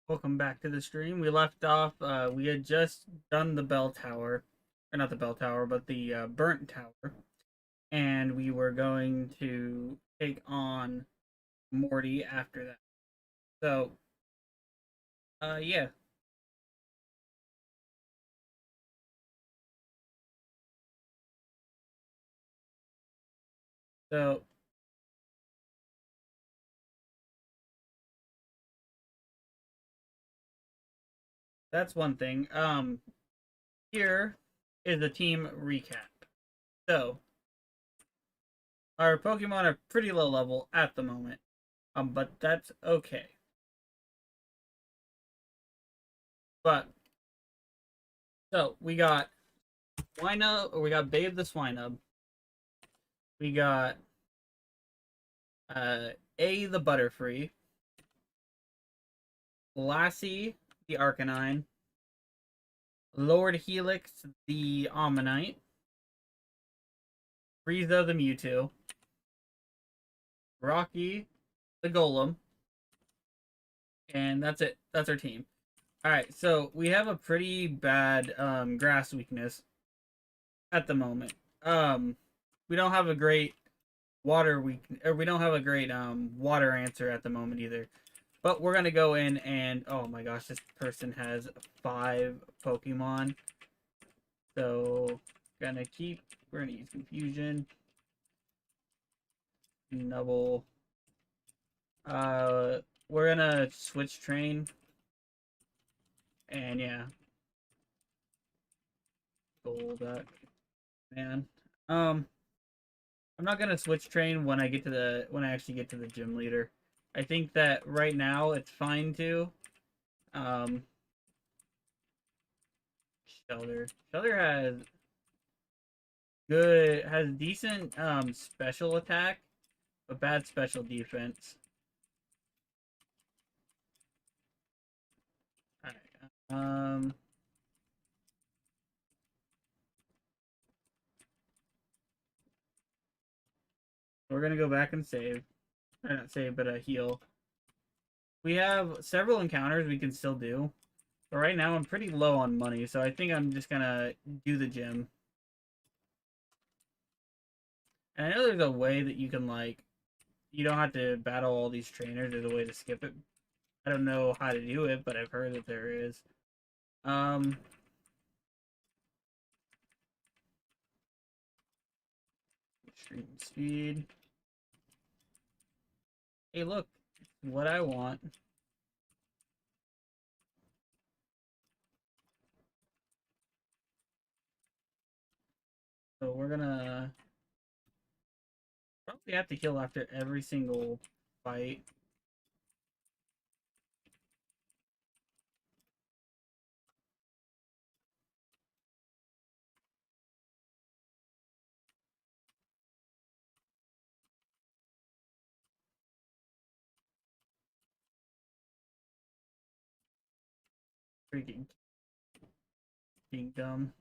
Welcome back to the stream. We left off, we had just done the bell tower, or not the bell tower, but the burnt tower, and we were going to take on Morty after that. So, yeah. So, that's one thing. Here is a team recap. So, our Pokemon are pretty low level at the moment, but that's okay. But, so, we got Swinub, or we got Babe the Swinub. We got A the Butterfree, Lassie the Arcanine, Lord Helix the Ammonite, Frieza the Mewtwo, Rocky the Golem, and that's it. That's our team. Alright, so we have a pretty bad grass weakness at the moment. We don't have a great we don't have a great water answer at the moment either. But we're gonna go in and oh my gosh, this person has 5 Pokemon. So we're gonna use Confusion. Nubble. We're gonna switch train. And yeah. Golduck. Man. I'm not gonna switch train when I actually get to the gym leader. I think that right now it's fine to. Um Shelter. Shelter has decent special attack, but bad special defense. Alright. We're gonna go back and save. Or not save, but heal. We have several encounters we can still do. But right now I'm pretty low on money, so I think I'm just gonna do the gym. And I know there's a way that you can, like, you don't have to battle all these trainers. There's a way to skip it. I don't know how to do it, but I've heard that there is. Extreme speed. Hey, look, what I want. So we're gonna probably have to heal after every single fight. Freaking dumb.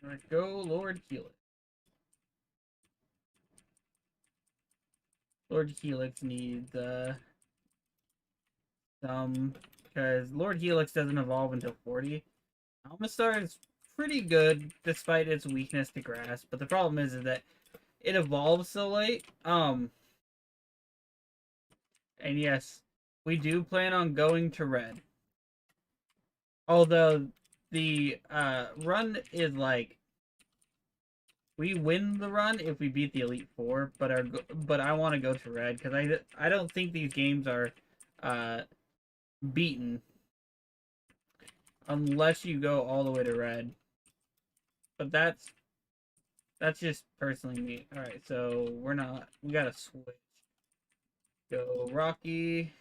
Alright, go Lord Helix. Lord Helix needs some because Lord Helix doesn't evolve until 40. Almastar is pretty good despite its weakness to grass, but the problem is that it evolves so late. And yes, we do plan on going to red. Although the run is like we win the run if we beat the Elite Four, but I want to go to red because I don't think these games are beaten unless you go all the way to red. But that's just personally me. All right, so we gotta switch. Go Rocky.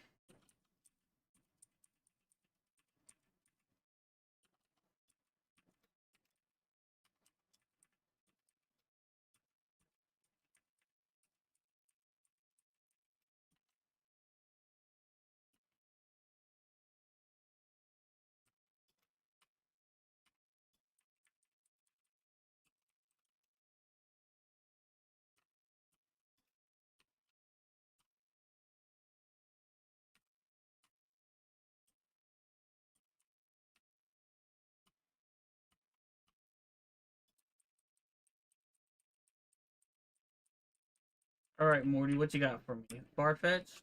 Alright, Morty, what you got for me? Farfetched?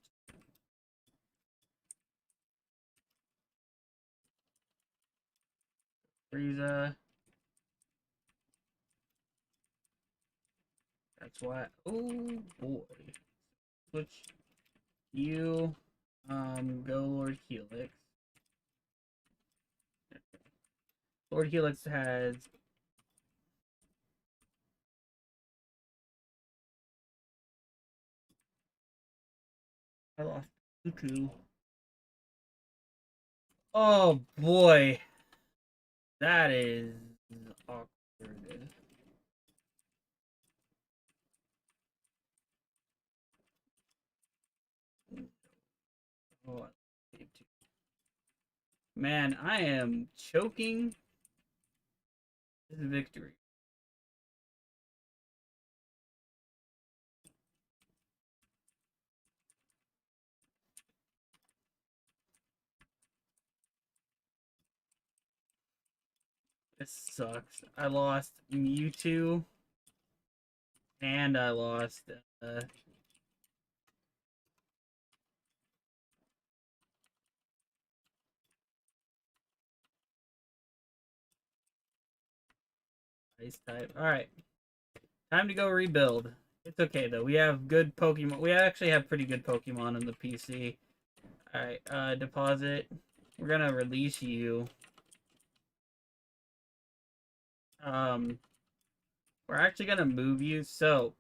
Frieza. That's what. Oh boy. Switch you. Go Lord Helix. Lord Helix has. I lost Tutu. Oh boy. That is awkward. Oh, man, I am choking this victory. This sucks. I lost Mewtwo, and I lost. Ice type. All right, time to go rebuild. It's okay though. We have good Pokemon. We actually have pretty good Pokemon in the PC. All right, deposit. We're gonna release you. Um, we're actually gonna move you. So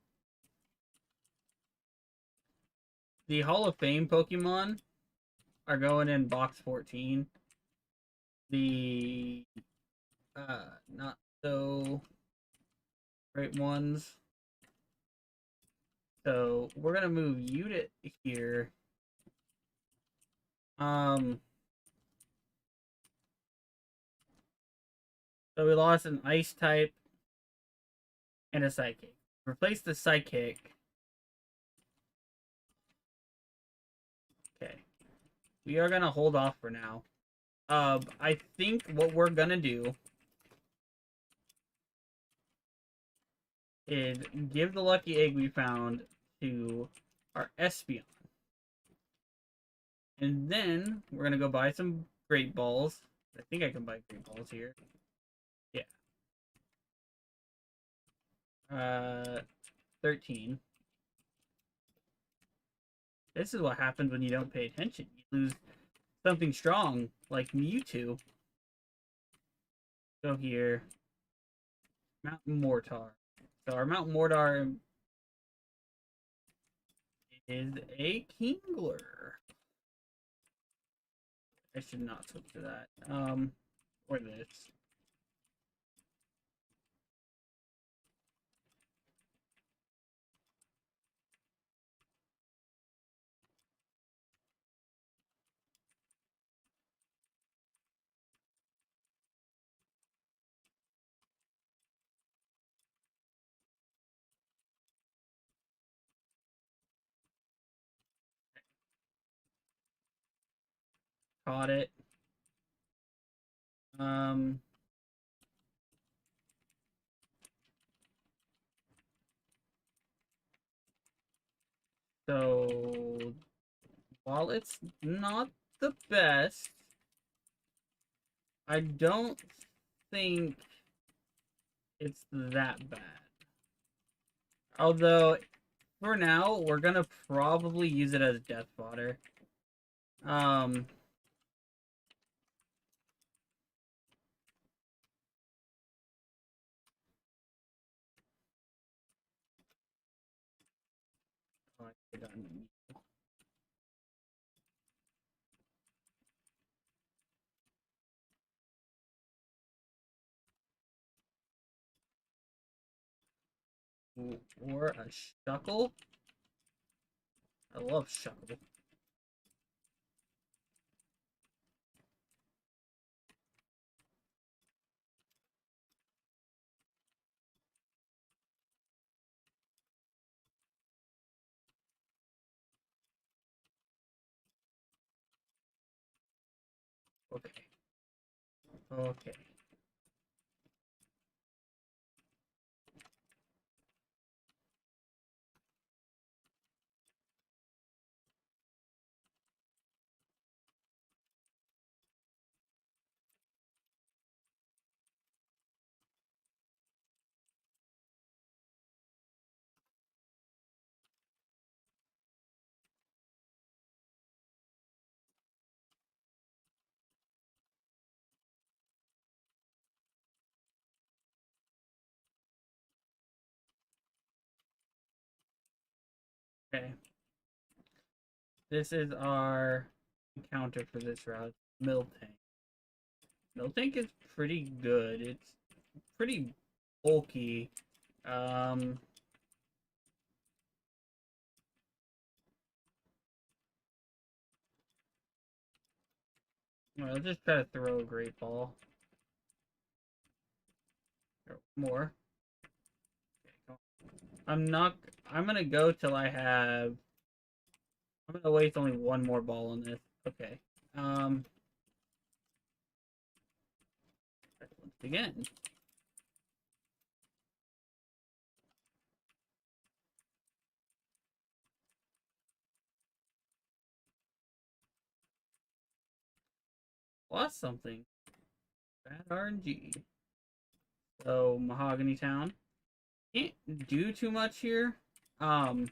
the Hall of Fame Pokemon are going in box 14. The not so great ones. So we're gonna move you to here. So we lost an ice type and a psychic. Replace the psychic. Okay. We are gonna hold off for now. I think what we're gonna do is give the lucky egg we found to our Espeon. And then we're gonna go buy some great balls. I think I can buy great balls here. Yeah. 13. This is what happens when you don't pay attention. You lose something strong, like Mewtwo. Go here. Mountain Mortar. So our Mountain Mortar is a Kingler. I should not switch to that. Or this. Caught it. So while it's not the best, I don't think it's that bad. Although, for now, we're gonna probably use it as death fodder. Um, oh, or a Shuckle. I love Shuckle. Okay. Okay. Okay. This is our encounter for this route. Miltank. Miltank is pretty good. It's pretty bulky. Um, well, let's just try to throw a great ball. More. I'm not. I'm gonna go till I have. I'm gonna waste only one more ball on this. Okay. Once again. Lost something. Bad RNG. So Mahogany Town. Can't do too much here. Um,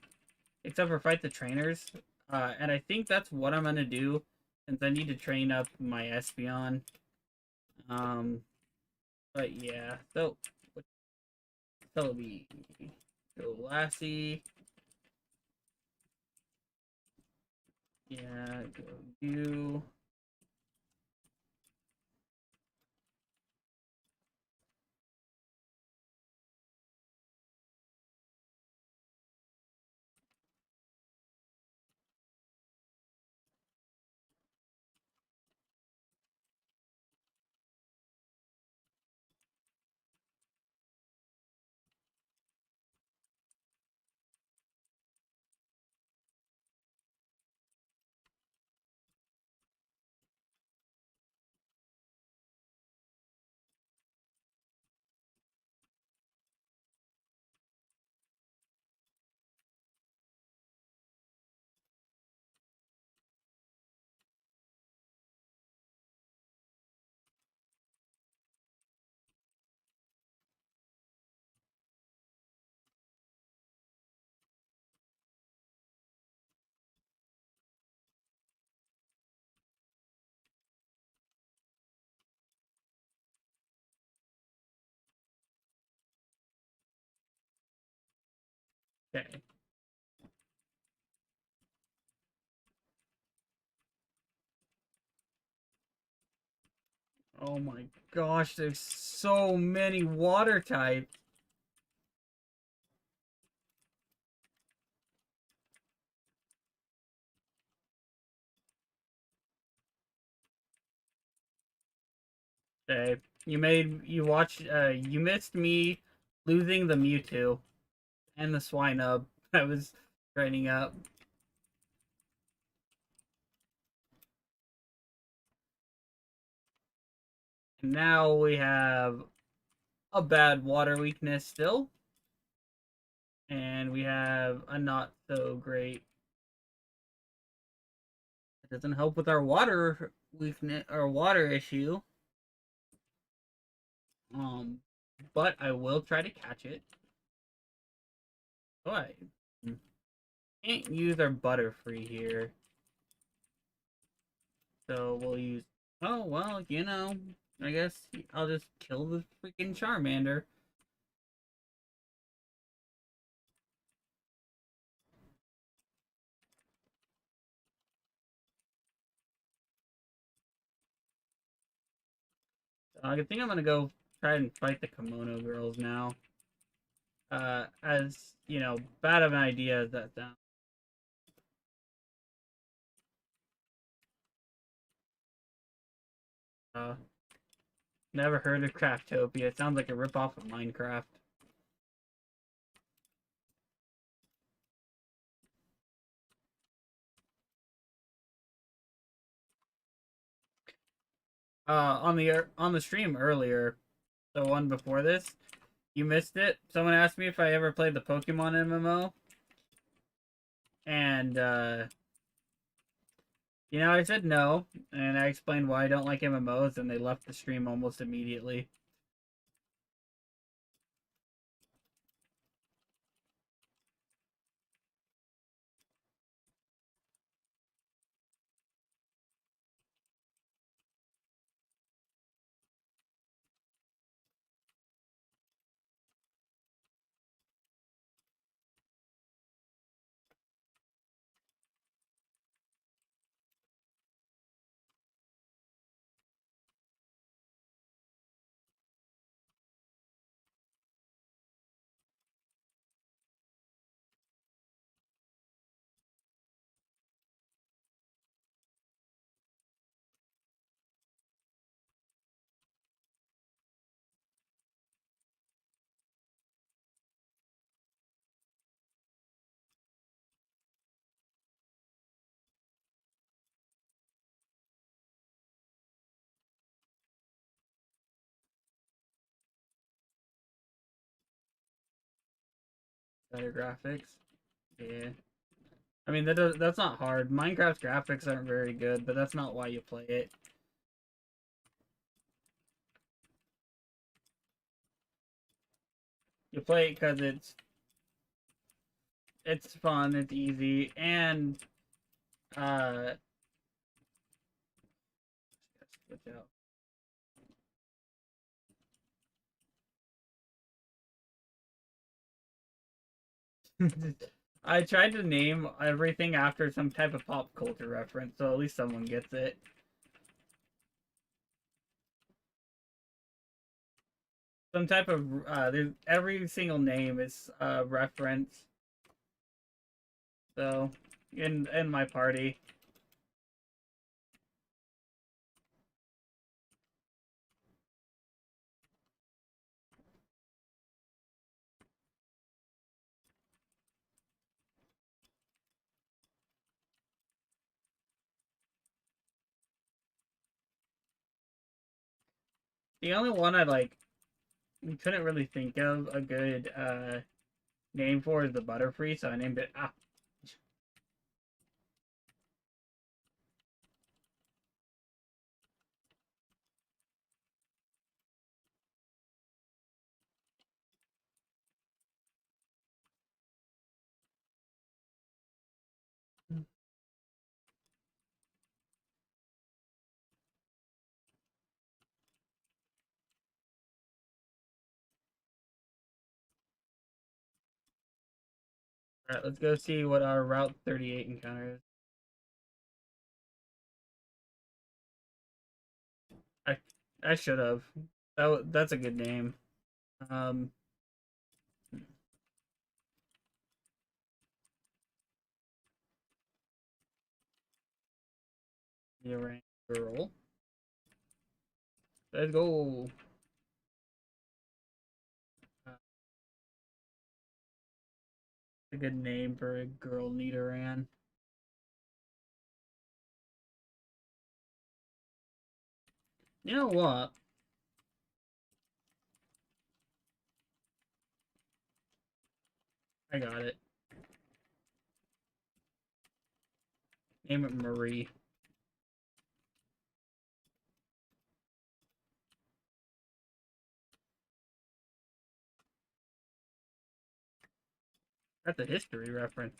except for fight the trainers. And I think that's what I'm gonna do, since I need to train up my Espeon. But yeah, so Celebi, go Lassie, yeah, go you. Okay. Oh my gosh, there's so many water types. Okay. You missed me losing the Mewtwo and the Swinub I was training up. And now we have a bad water weakness still. And we have a not so great. It doesn't help with our water weakness or water issue. Um, but I will try to catch it. Oh, I can't use our Butterfree here. So we'll use. Oh, well, you know, I guess I'll just kill the freaking Charmander. I think I'm gonna go try and fight the Kimono girls now. As you know, bad of an idea as that sounds. Uh, Never heard of Craftopia. It sounds like a ripoff of Minecraft. On the stream earlier, the one before this, you missed it. Someone asked me if I ever played the Pokemon MMO, and you know, I said no, and I explained why I don't like MMOs, and they left the stream almost immediately. Better graphics. Yeah. I mean, that's not hard. Minecraft's graphics aren't very good, but that's not why you play it. You play it because it's fun, it's easy, and switch out. I tried to name everything after some type of pop culture reference, so at least someone gets it. Some type of every single name is a reference. So in my party. The only one I like couldn't really think of a good name for is the Butterfree, so I named it Alright, let's go see what our Route 38 encounter is. I should have. That's a good name. Um, the girl. Let's go. A good name for a girl Nidoran. You know what? I got it. Name it Marie. That's a history reference.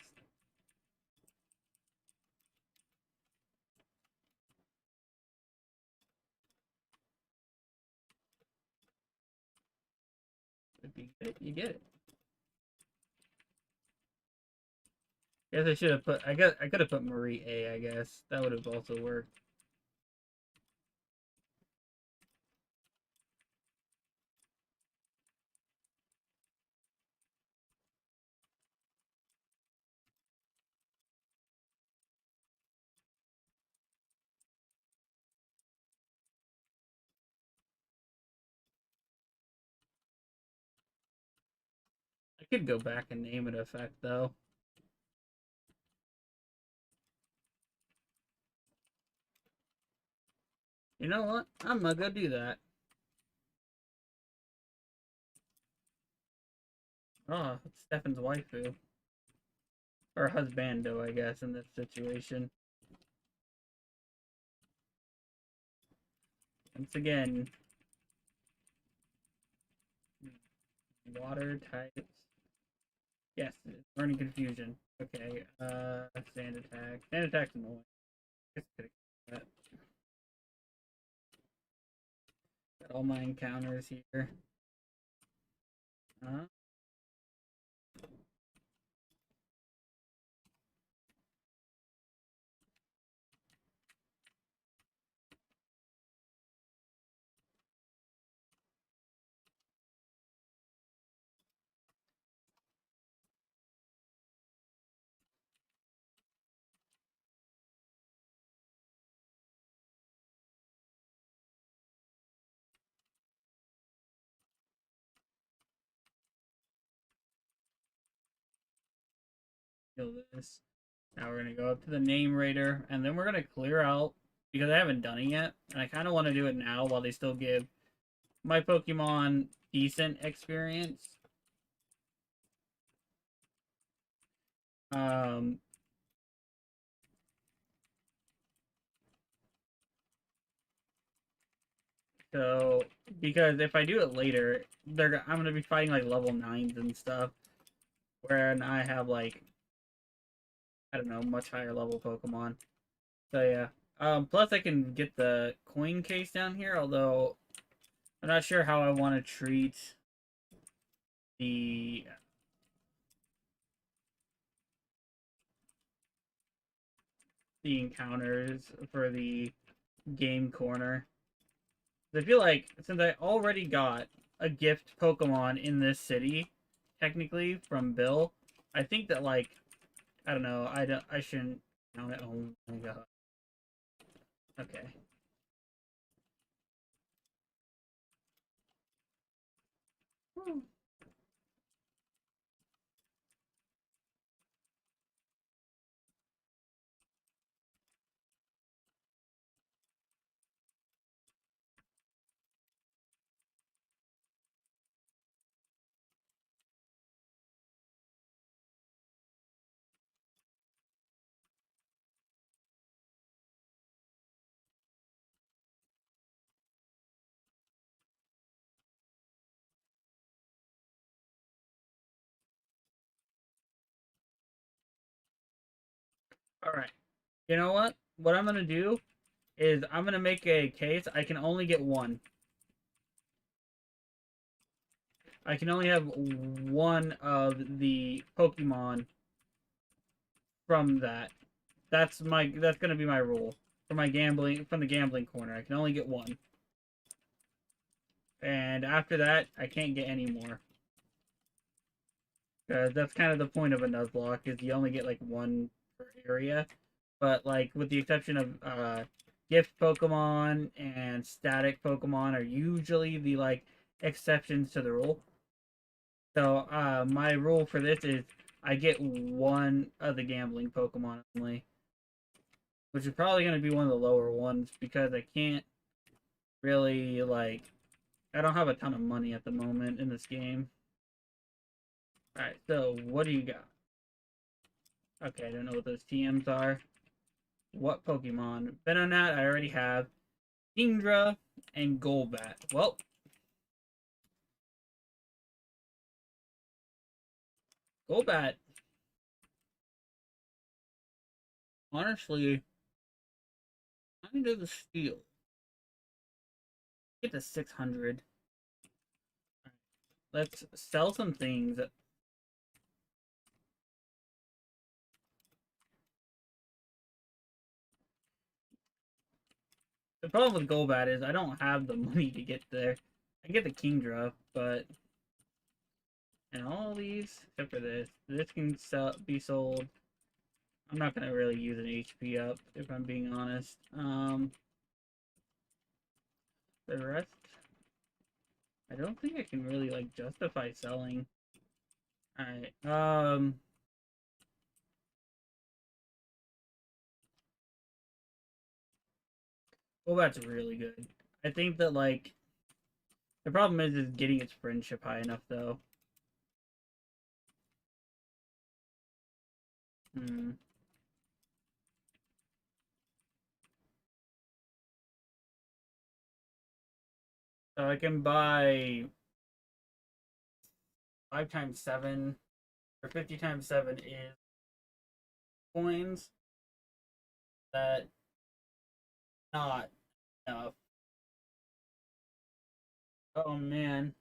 If you get it, you get it. Guess I should have put. I could have put Marie A. I guess that would have also worked. I could go back and name it effect though. You know what? I'm gonna go do that. Oh, it's Stefan's waifu. Or husbando, I guess, in this situation. Once again, water types. Yes, learning confusion. Okay, sand attack. Sand attack's annoying. Got all my encounters here. Kill this. Now we're gonna go up to the name raider, and then we're gonna clear out because I haven't done it yet, and I kind of want to do it now while they still give my Pokemon decent experience. Um, so because if I do it later, I'm gonna be fighting like level 9s and stuff, where I have like I don't know much higher level Pokemon. So yeah. Plus I can get the coin case down here, although I'm not sure how I want to treat the encounters for the game corner. I feel like since I already got a gift Pokemon in this city, technically from Bill, I think that like I don't know, I shouldn't count it. Oh my god. Okay. All right. You know what? What I'm gonna do is I'm gonna make a case. I can only get one. I can only have one of the Pokemon from that. That's gonna be my rule for my gambling from the gambling corner. I can only get one, and after that, I can't get any more. That's kind of the point of a Nuzlocke is you only get like one per area, but like with the exception of gift Pokemon and static Pokemon are usually the like exceptions to the rule. So my rule for this is I get one of the gambling Pokemon only, which is probably going to be one of the lower ones because I can't really like I don't have a ton of money at the moment in this game. All right, so what do you got? Okay, I don't know what those TMs are. What Pokemon? Venonat, I already have. Kingdra and Golbat. Well, Golbat, honestly, kind of a steal. Get to 600. Let's sell some things. The problem with Golbat is I don't have the money to get there. I get the Kingdra, but and all these except for this. This can be sold. I'm not gonna really use an HP up if I'm being honest. The rest, I don't think I can really like justify selling. All right. Golbat's really good. I think that like the problem is getting its friendship high enough though. Hmm. So I can buy 5 times 7 or 50 times 7 is coins that not enough. Oh man.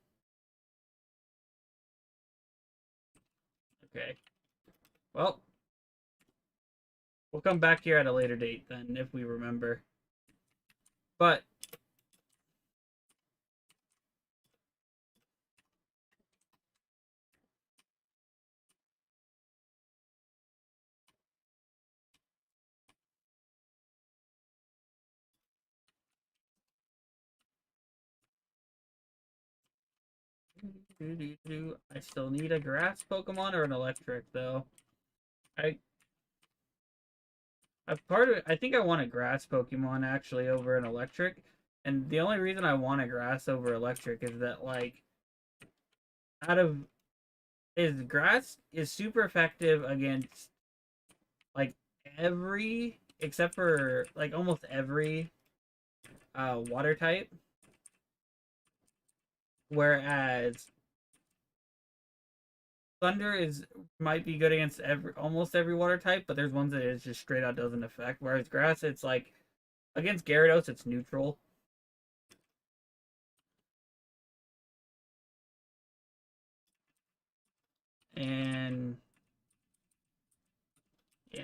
Okay. Well, we'll come back here at a later date then if we remember. But I still need a grass Pokemon or an electric though. I I think I want a grass Pokemon actually over an electric. And the only reason I want a grass over electric is that like out of is grass is super effective against like every except for like almost every water type, whereas thunder is might be good against almost every water type, but there's ones that it just straight out doesn't affect. Whereas grass, it's like against Gyarados, it's neutral. And yeah,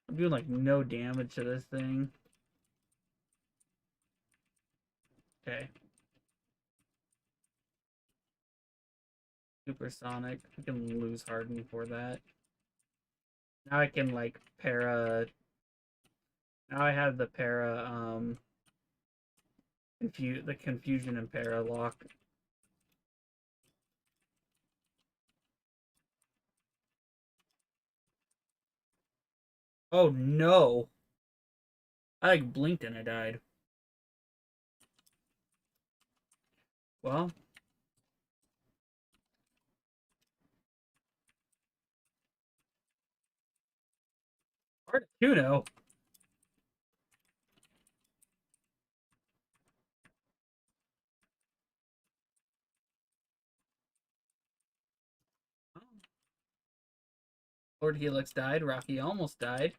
I'm doing like no damage to this thing. Okay, supersonic. I can lose harden for that. Now I can like para. Now I have the para the confusion and para lock. Oh no! I like blinked and I died. Well, Articuno. Lord Helix died. Rocky almost died.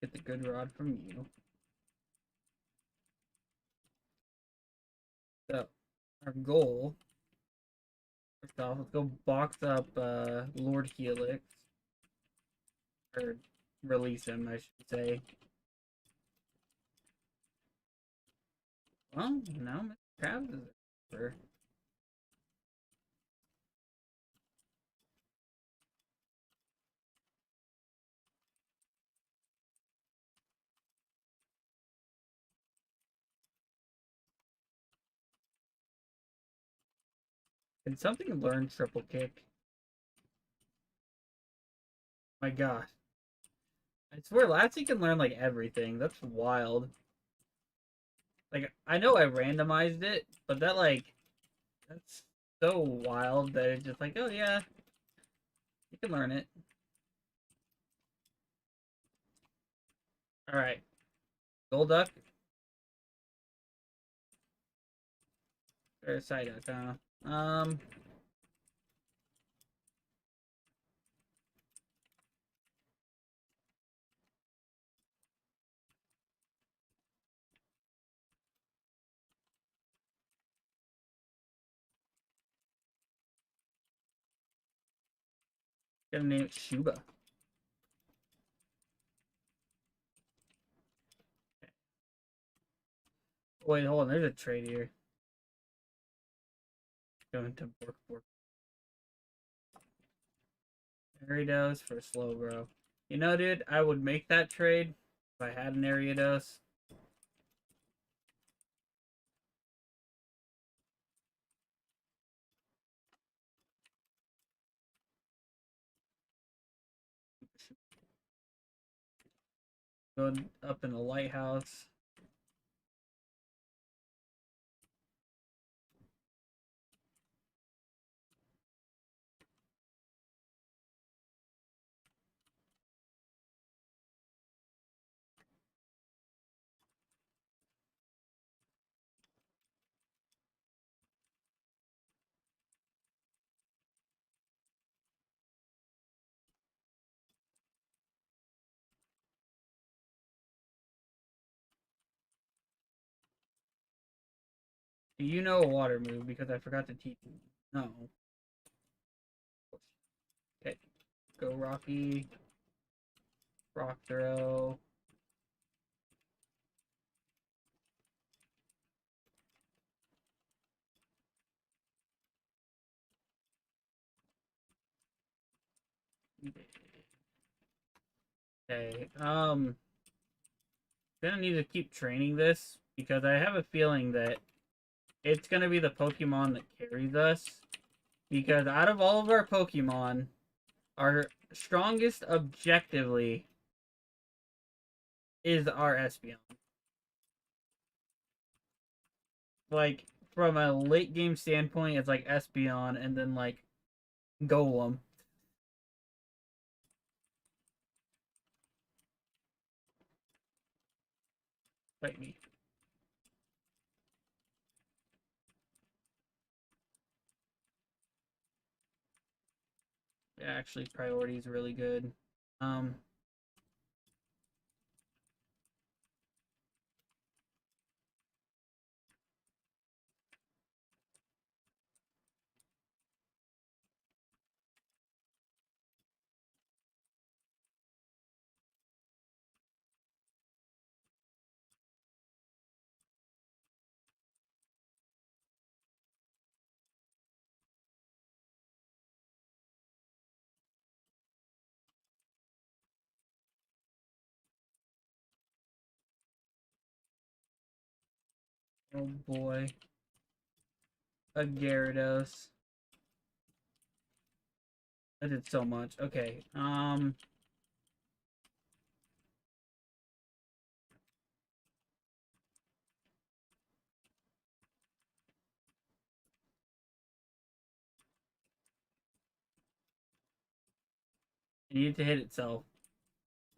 Get the good rod from you. So, our goal. First off, let's go box up Lord Helix. Or release him, I should say. Well, now my Krabs is over. Can something learn triple kick? My gosh. I swear, Lassie can learn like everything. That's wild. Like, I know I randomized it, but that's so wild that it's just like, oh yeah, you can learn it. Alright. Golduck. Or Psyduck, huh? Gonna name it Shuba. Wait, hold on. There's a trade here. Going to Bork. Ariados for Slowbro. You know, dude, I would make that trade if I had an Ariados. Going up in the lighthouse. Do you know a water move? Because I forgot to teach you. No. go Rocky. Rock throw. Okay, gonna need to keep training this because I have a feeling that it's gonna be the Pokemon that carries us. Because out of all of our Pokemon, our strongest objectively is our Espeon. Like, from a late game standpoint, it's like Espeon and then like Golem. Fight me. Yeah, actually, priority is really good. Um, oh boy. A Gyarados. I did so much. Okay, it needed to hit itself.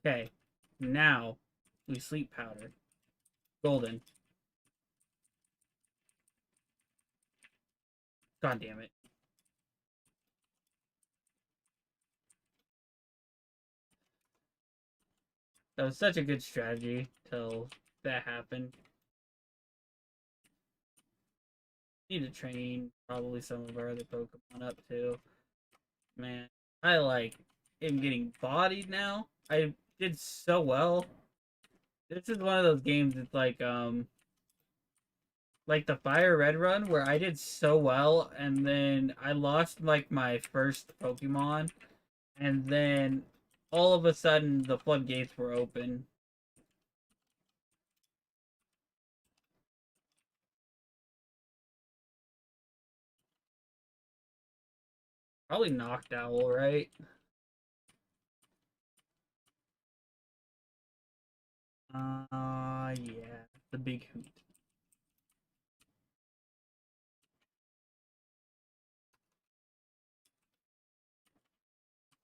Okay, now we sleep powder. Golden. God damn it. That was such a good strategy till that happened. Need to train probably some of our other Pokemon up too. Man, I like am getting bodied now. I did so well. This is one of those games that's like the Fire Red run where I did so well and then I lost like my first Pokemon and then all of a sudden the floodgates were open. Probably Noctowl, right? Yeah, the big hoot.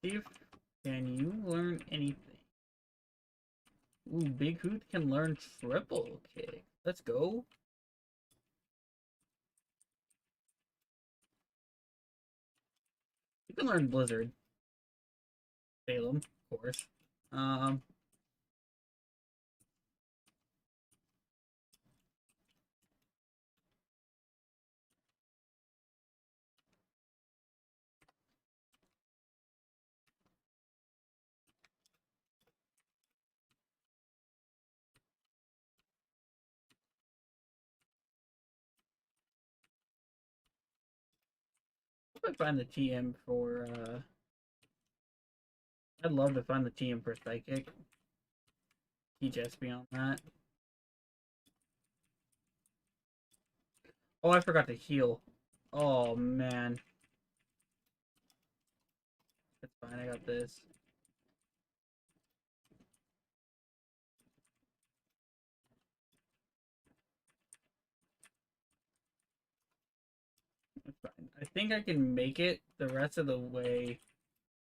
Steve, can you learn anything? Ooh, Big Hoot can learn triple kick. Let's go. You can learn Blizzard. Salem, of course. Um, hope I find the TM for, I'd love to find the TM for Psychic. Teach SP on that. Oh, I forgot to heal. Oh, man. That's fine, I got this. That's fine. I think I can make it the rest of the way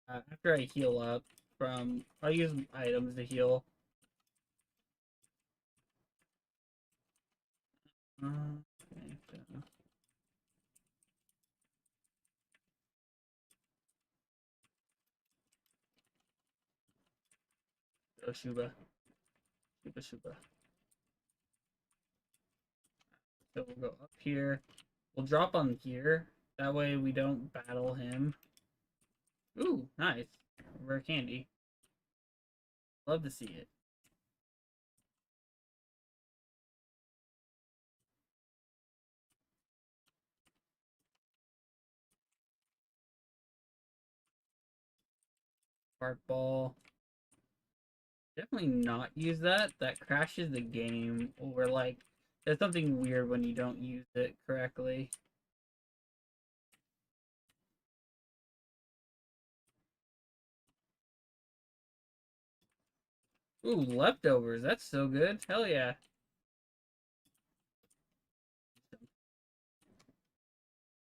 after I heal up from... I'll use items to heal. Okay, so... Oh, Shuba. Shuba, Shuba. So we'll go up here. We'll drop on here. That way we don't battle him. Ooh, nice. Rare candy. Love to see it. Spark ball. Definitely not use that. That crashes the game. Or like, there's something weird when you don't use it correctly. Ooh, leftovers. That's so good. Hell yeah.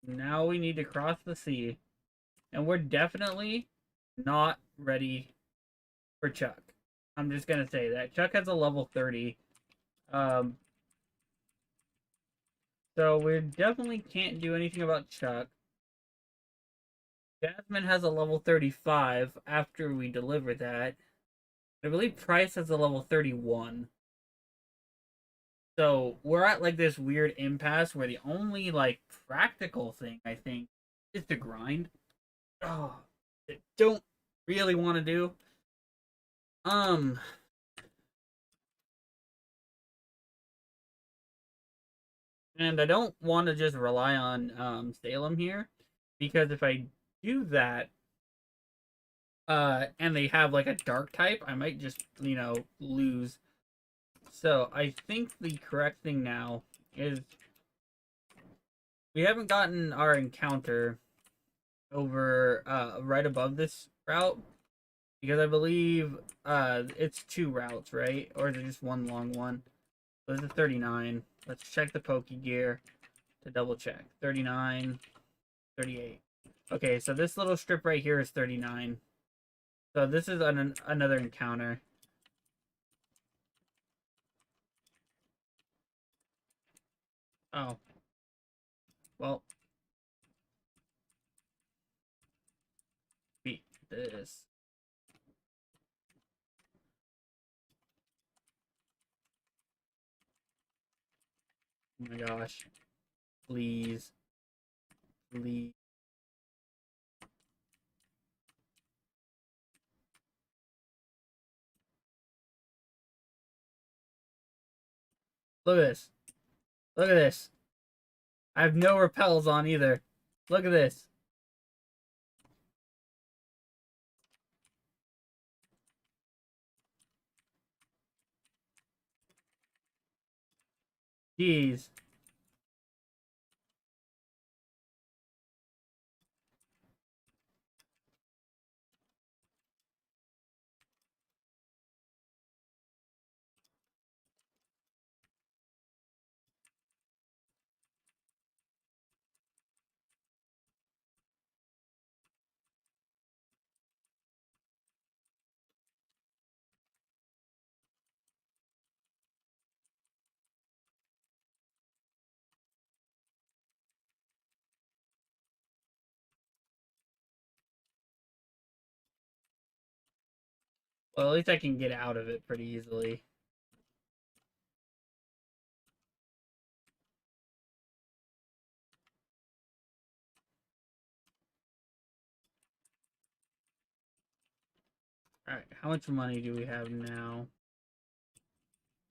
Now we need to cross the sea. And we're definitely not ready for Chuck. I'm just gonna say that. Chuck has a level 30. Um, so we definitely can't do anything about Chuck. Jasmine has a level 35 after we deliver that. I believe Price has a level 31. So we're at like this weird impasse where the only like practical thing I think is to grind. Oh, I don't really want to do. Um, and I don't want to just rely on Salem here because if I do that, and they have like a dark type, I might just lose. So I think the correct thing now is we haven't gotten our encounter over right above this route because I believe it's two routes, right? Or is it just one long one? So this is 39. Let's check the Poke Gear to double check. 39, 38. Okay, so this little strip right here is 39. So this is another encounter. Oh. Well. Beat this. Oh my gosh. Please. Please. Look at this. Look at this. I have no repels on either. Look at this. Jeez. Well, at least I can get out of it pretty easily. Alright, how much money do we have now?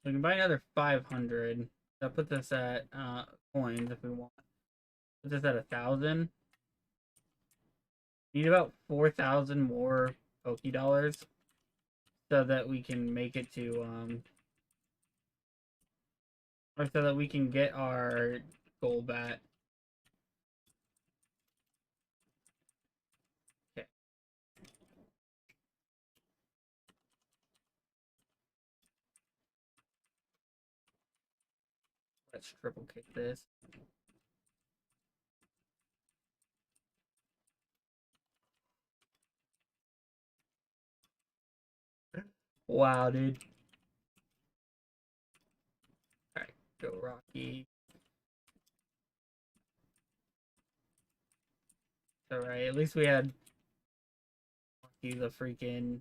So we can buy another 500. That puts us at coins if we want. Puts us at 1,000. Need about 4,000 more Poke Dollars so that we can make it to or so that we can get our Golbat. Okay. Let's triple kick this. Wow, dude. Alright, go Rocky. Alright, at least we had Rocky the freaking.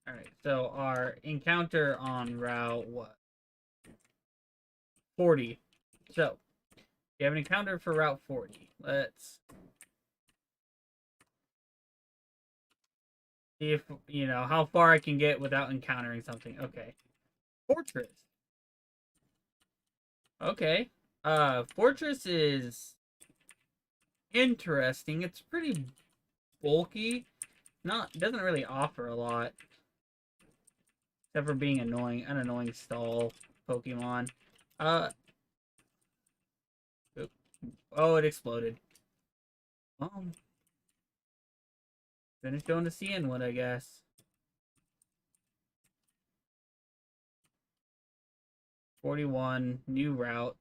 Alright, so our encounter on route what? 40. So we have an encounter for route 40. Let's See if, you know, how far I can get without encountering something. Okay. Fortress. Okay. Fortress is interesting. It's pretty bulky. Not doesn't really offer a lot. Except for being annoying, an annoying stall Pokemon. Uh oh, it exploded. Finish going to Cianwood, I guess. 41, new route.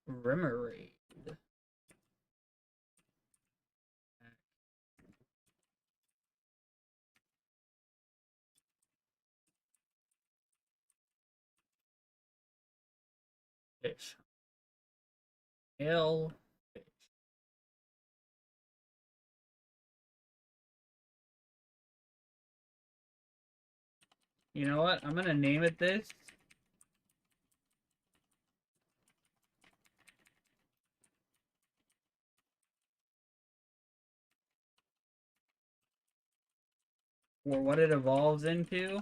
Remoraid. Fish. Hell. Fish. You know what? I'm gonna name it this. Or what it evolves into.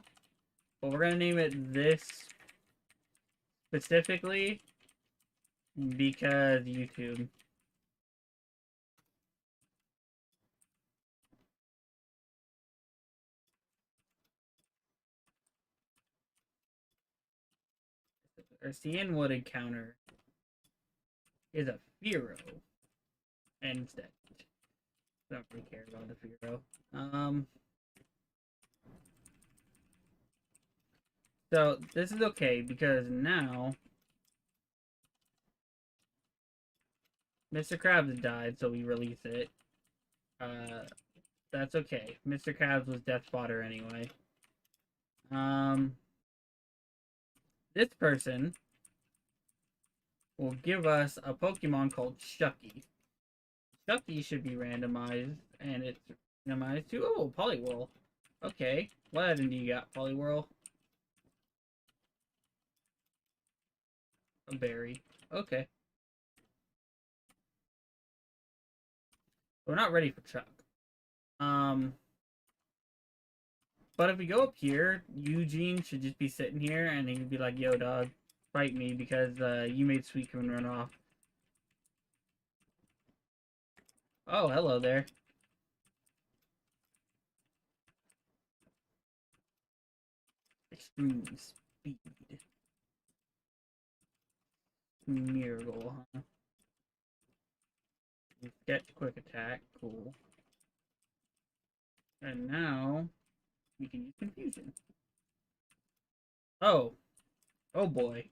But we're gonna name it this specifically because YouTube. Our Cianwood encounter is a Fearow. Instead. Don't really care about the Fearow. So this is okay because now Mr. Krabs died, so we release it. That's okay. Mr. Krabs was death fodder anyway. This person will give us a Pokemon called Shucky. Shucky should be randomized, and it's randomized to, oh, Poliwhirl. Okay, what item do you got, Poliwhirl? A berry. Okay. We're not ready for Chuck. But if we go up here, Eugene should just be sitting here, and he'd be like, yo, dog, fight me, because you made Suicune run off. Oh, hello there. Extreme speed. Miracle, huh? Get quick attack, cool. And now we can use confusion. Oh. Oh boy.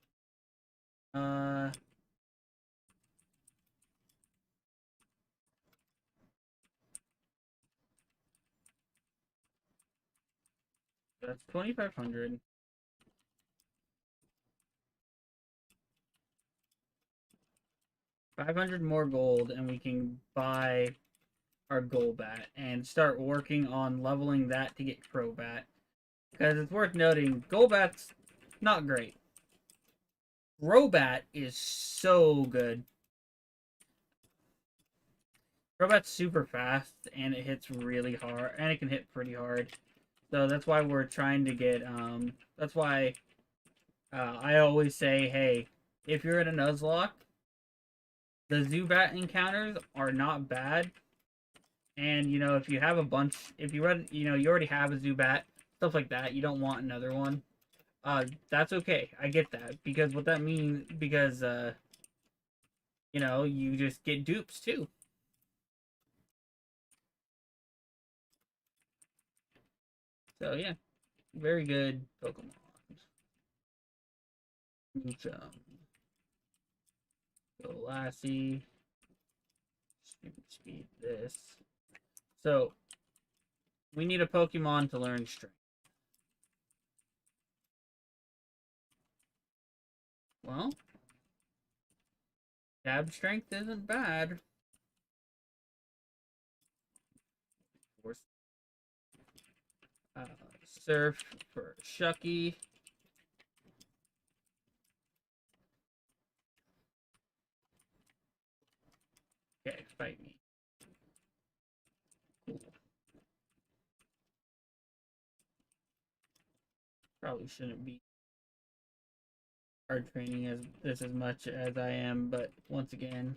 That's 2,500. 500 more gold, and we can buy our Golbat and start working on leveling that to get Crobat. Because it's worth noting, Golbat's not great. Crobat is so good. Crobat's super fast, and it hits really hard, and it can hit pretty hard. So that's why we're trying to get, that's why I always say, hey, if you're in a Nuzlocke, the Zubat encounters are not bad. And, you know, if you have a bunch, if you run, you know, you already have a Zubat, stuff like that, you don't want another one. That's okay. I get that. Because what that means, because, you know, you just get dupes too. So, yeah. Very good Pokemon. Go Lassie. Speed this. So, we need a Pokemon to learn Strength. Well, Stab Strength isn't bad. Surf for Shucky. Okay, fight me. Probably shouldn't be hard training as much as I am, but once again,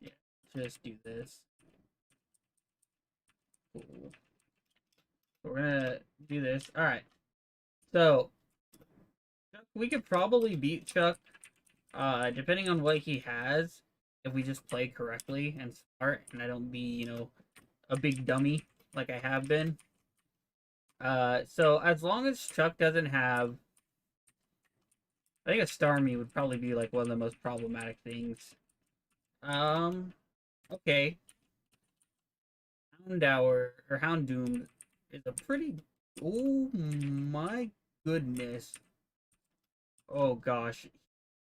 yeah, just do this. Cool. We're gonna do this. All right. So we could probably beat Chuck, depending on what he has, if we just play correctly and smart, and I don't be, a big dummy like I have been. So as long as Chuck doesn't have, I think a Starmie would probably be like one of the most problematic things. Okay. Houndoom is a pretty. Oh my goodness. Oh gosh, it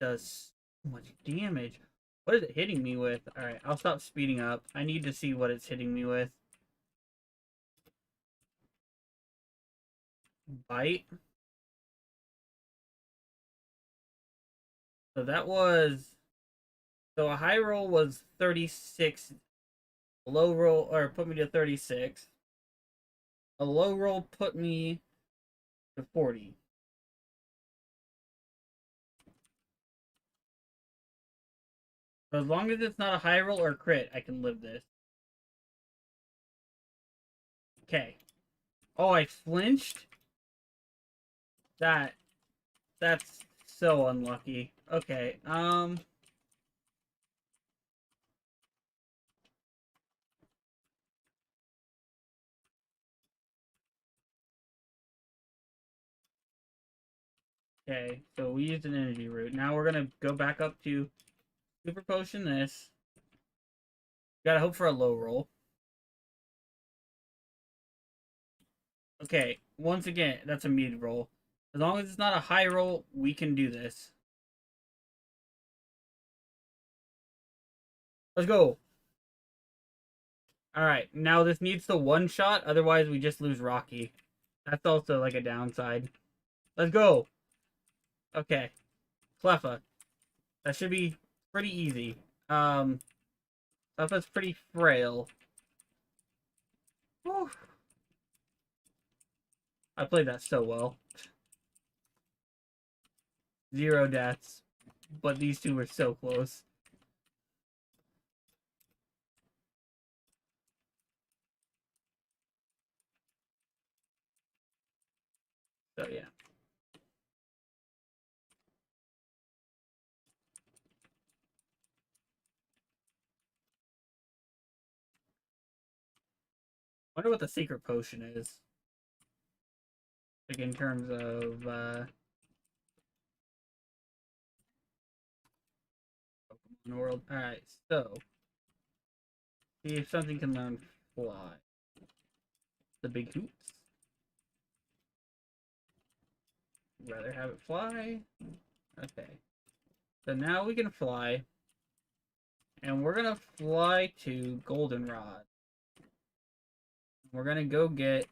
does so much damage. What is it hitting me with? Alright, I'll stop speeding up. I need to see what it's hitting me with. Bite. So that was. So a high roll was 36. A low roll, or put me to 36. A low roll put me to 40. So as long as it's not a high roll or crit, I can live this. Okay. Oh, I flinched? That's so unlucky. Okay, okay, so we used an energy root. Now we're gonna go back up to super potion this. Gotta hope for a low roll. Okay, once again, that's a mid roll. As long as it's not a high roll, we can do this. Let's go. Alright, now this needs to one shot, otherwise we just lose Rocky. That's also like a downside. Let's go. Okay. Cleffa. That should be pretty easy. Cleffa's pretty frail. Whew. I played that so well. 0 deaths. But these two were so close. So yeah. Wonder what the secret potion is. Like in terms of Pokemon world. Alright, so see if something can learn fly. The big hoops. Rather have it fly. Okay. So now we can fly. And we're gonna fly to Goldenrod. We're gonna go get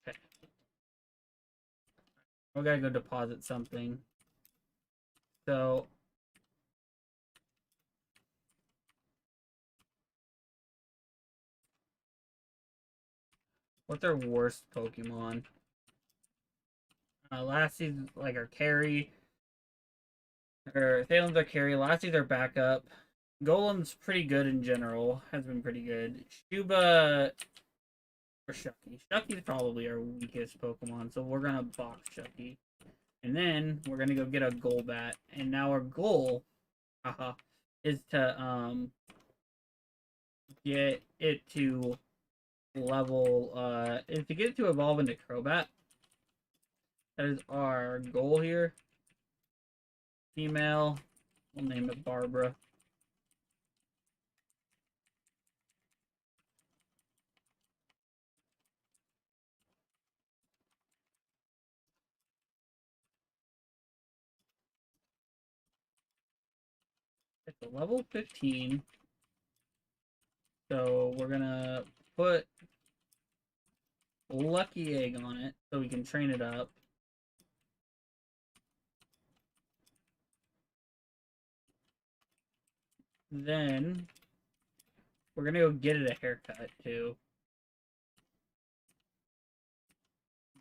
okay. We gotta go deposit something. So what's our worst Pokemon? Lassie's like our carry. Or Thalen's our carry. Lassie's our backup. Golem's pretty good in general. Has been pretty good. Shuba or Shucky. Shucky's probably our weakest Pokemon, so we're gonna box Shucky. And then we're gonna go get a Golbat. And now our goal, haha, is to get it to level is to get it to evolve into Crobat. That is our goal here. Female. We'll name it Barbara. It's a level 15. So we're gonna put Lucky Egg on it so we can train it up. then we're gonna go get it a haircut too,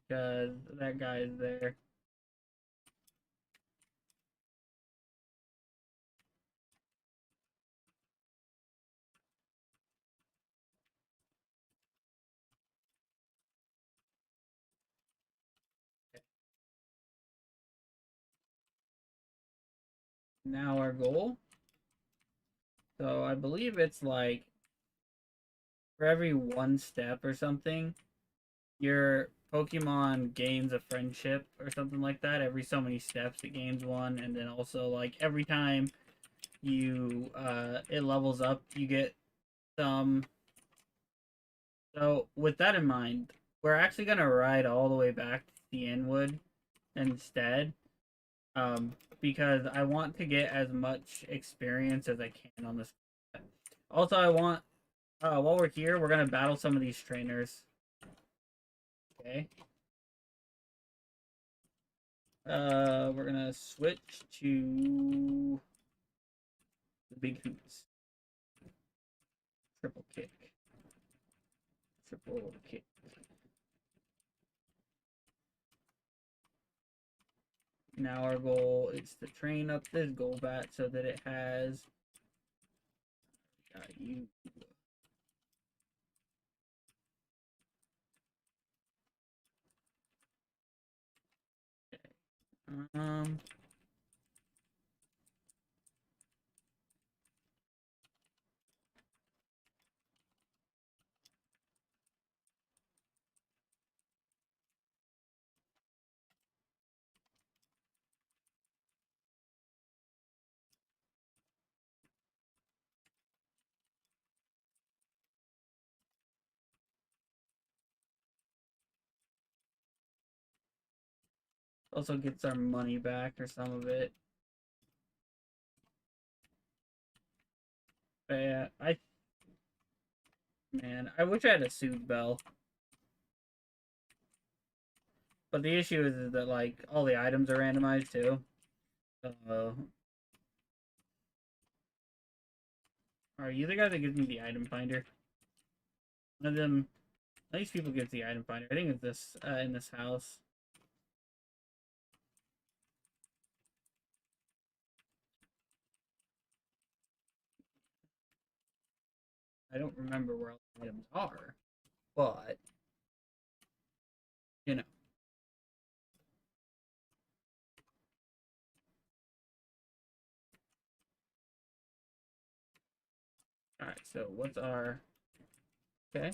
because that guy is there. Now our goal. So I believe it's like for every one step or something, your Pokemon gains a friendship or something like that. Every so many steps it gains one, and then also like every time you it levels up, you get some. So with that in mind, we're actually gonna ride all the way back to the Inwood instead. Because I want to get as much experience as I can on this. Also, I want while we're here, we're gonna battle some of these trainers. Okay. We're gonna switch to the big hoops. Triple kick. Triple kick. Now our goal is to train up this Golbat so that it has. Got you. Okay. Also gets our money back or some of it. But yeah, I wish I had a Soothe Bell. But the issue is that like all the items are randomized too. Are you the guy that gives me the item finder? One of them, these people gives the item finder. I think it's this in this house. I don't remember where all the items are, but you know. All right, so what's our okay?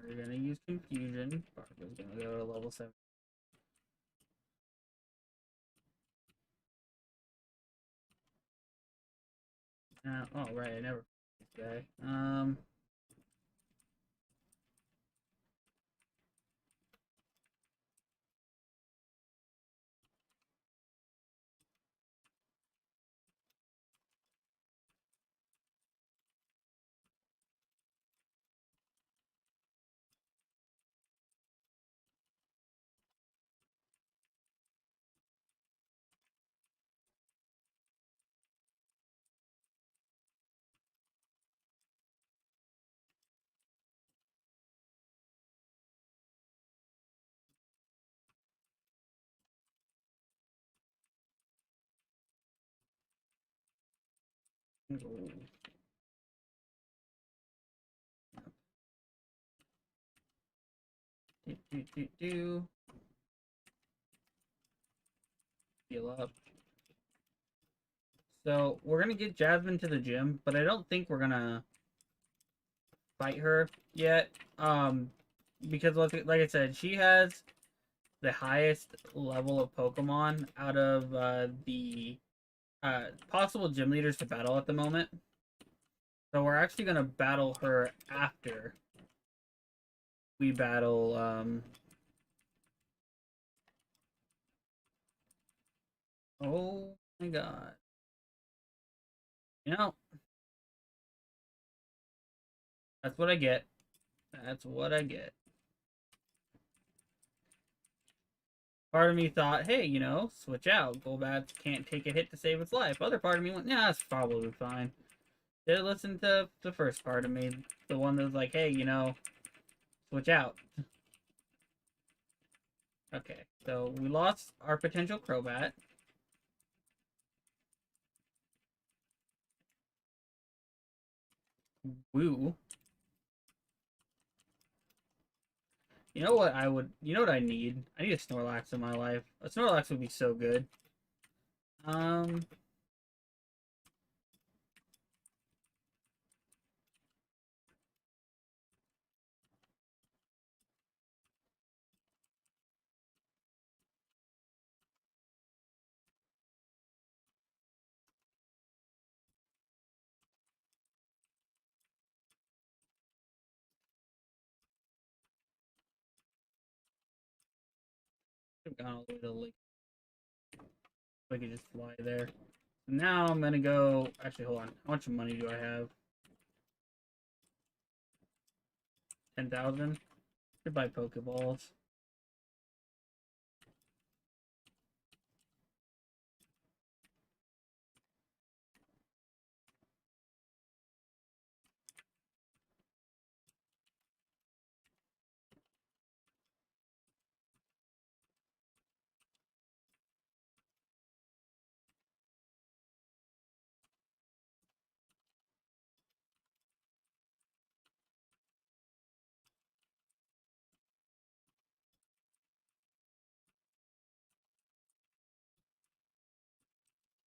We're gonna use confusion. Barbara's gonna go to level 7. Oh right, I never this guy. Do. Heal up. So we're gonna get Jasmine to the gym, but I don't think we're gonna fight her yet. Because like I said, she has the highest level of Pokemon out of the possible gym leaders to battle at the moment. So we're actually gonna battle her after we battle oh my god. You know, that's what I get. That's what I get. Part of me thought, hey, you know, switch out. Golbat can't take a hit to save its life. Other part of me went, yeah, that's probably fine. Did listen to the first part of me, the one that was like, hey, you know, switch out. Okay, so we lost our potential Crobat. Woo. You know what I would, you know what I need? I need a Snorlax in my life. A Snorlax would be so good. Um, I've gone all the way to the lake. I could just fly there. Now I'm gonna go. Actually, hold on. How much money do I have? 10,000. Could buy pokeballs.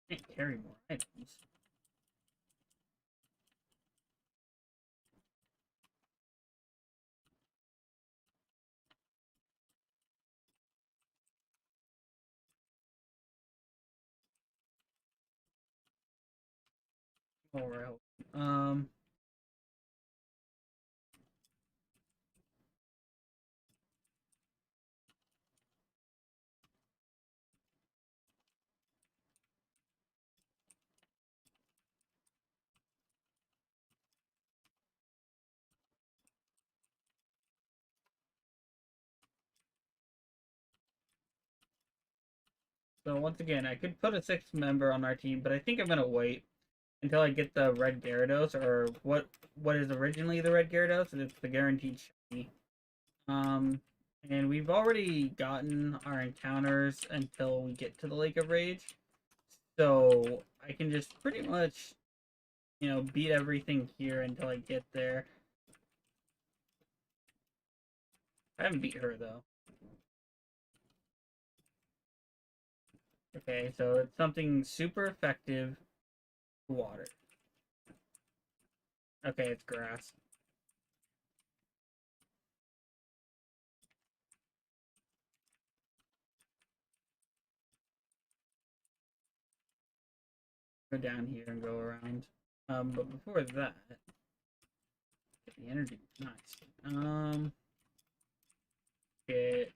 Can't carry more items. Alright. Um. So once again, I could put a sixth member on our team, but I think I'm gonna wait until I get the red Gyarados, or what is originally the red Gyarados, and it's the guaranteed shiny. Um, and we've already gotten our encounters until we get to the Lake of Rage, so I can just pretty much, you know, beat everything here until I get there. I haven't beat her though. Okay, so it's something super effective. Water. Okay, it's grass. Go down here and go around. But before that, get the energy. Nice. Get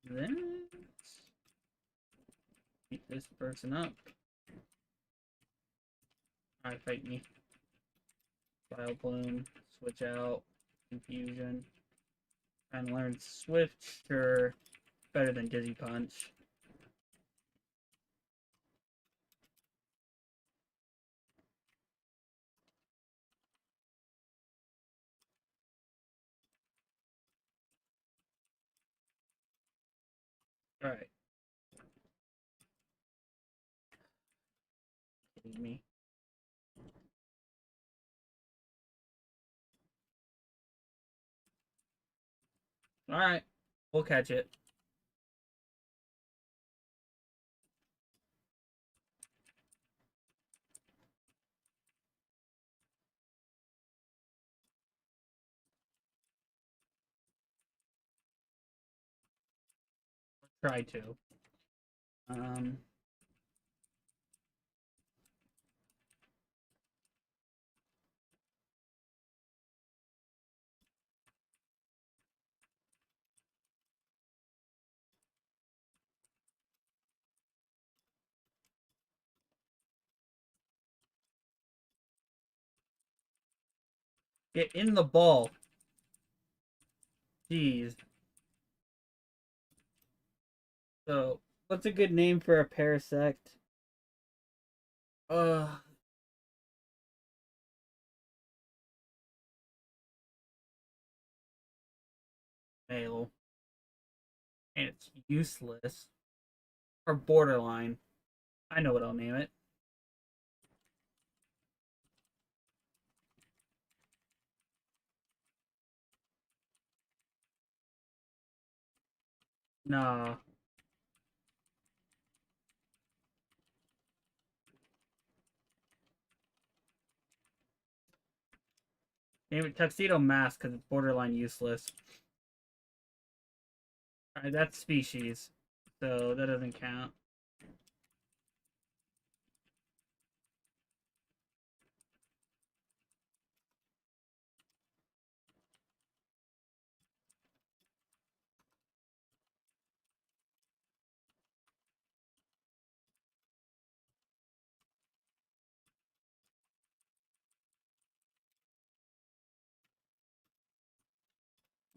this. Beat this person up. Alright, fight me. File Bloom. Switch out. Confusion. And learn Swift. Sure. Better than Dizzy Punch. Alright. Kidding me. Alright. We'll catch it. Try to. Um. Get in the ball. Jeez. So, what's a good name for a parasect? Uh, male. And it's useless. Or borderline. I know what I'll name it. Nah. Name it Tuxedo Mask because it's borderline useless. Alright, that's species. So that doesn't count.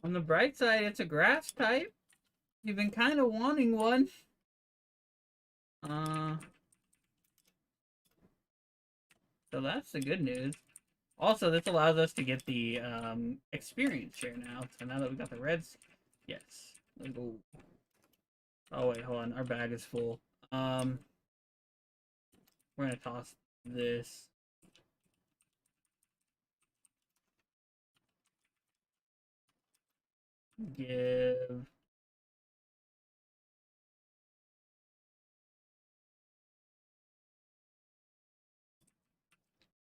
On the bright side, it's a grass type. You've been kind of wanting one. Uh, so that's the good news. Also, this allows us to get the experience share now. So now that we got the reds, yes. Let's go. Oh wait, hold on. Our bag is full. We're gonna toss this. Give.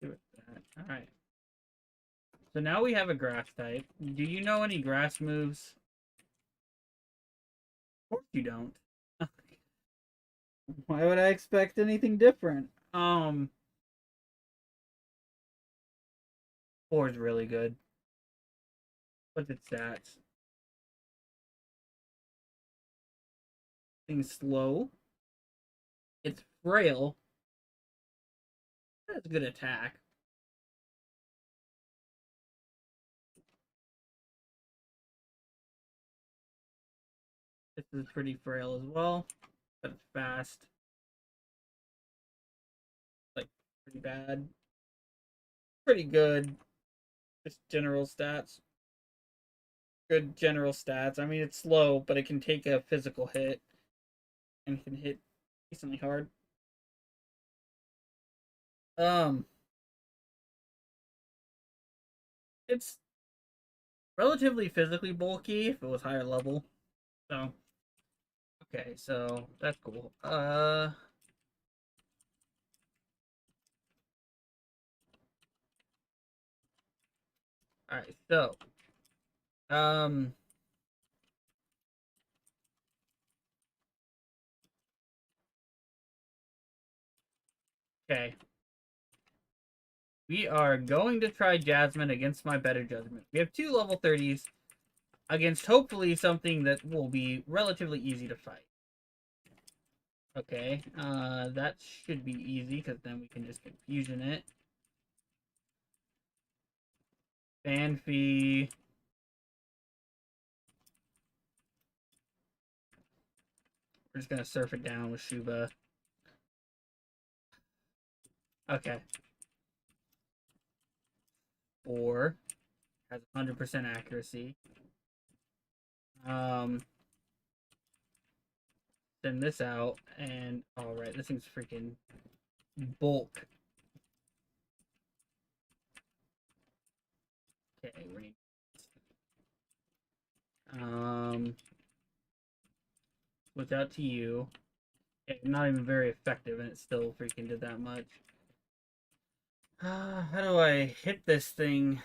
Do it that. All right. So now we have a grass type. Do you know any grass moves? Of course you don't. Why would I expect anything different? Four is really good. What's its stats? Thing's slow. It's frail. That's a good attack. This is pretty frail as well, but it's fast. Like, pretty bad. Pretty good. Just general stats. Good general stats. I mean, it's slow, but it can take a physical hit and can hit decently hard. Um, it's relatively physically bulky if it was higher level. So, okay, so that's cool. All right, so, um, okay. We are going to try Jasmine against my better judgment. We have two level 30s against hopefully something that will be relatively easy to fight. Okay, that should be easy because then we can just confusion it. Fanfy. We're just gonna surf it down with Shuba. Okay. 4 has 100% accuracy. Send this out, and alright, this thing's freaking bulk. Okay, rain. Switch out to you. Yeah, not even very effective, and it still freaking did that much. How do I hit this thing?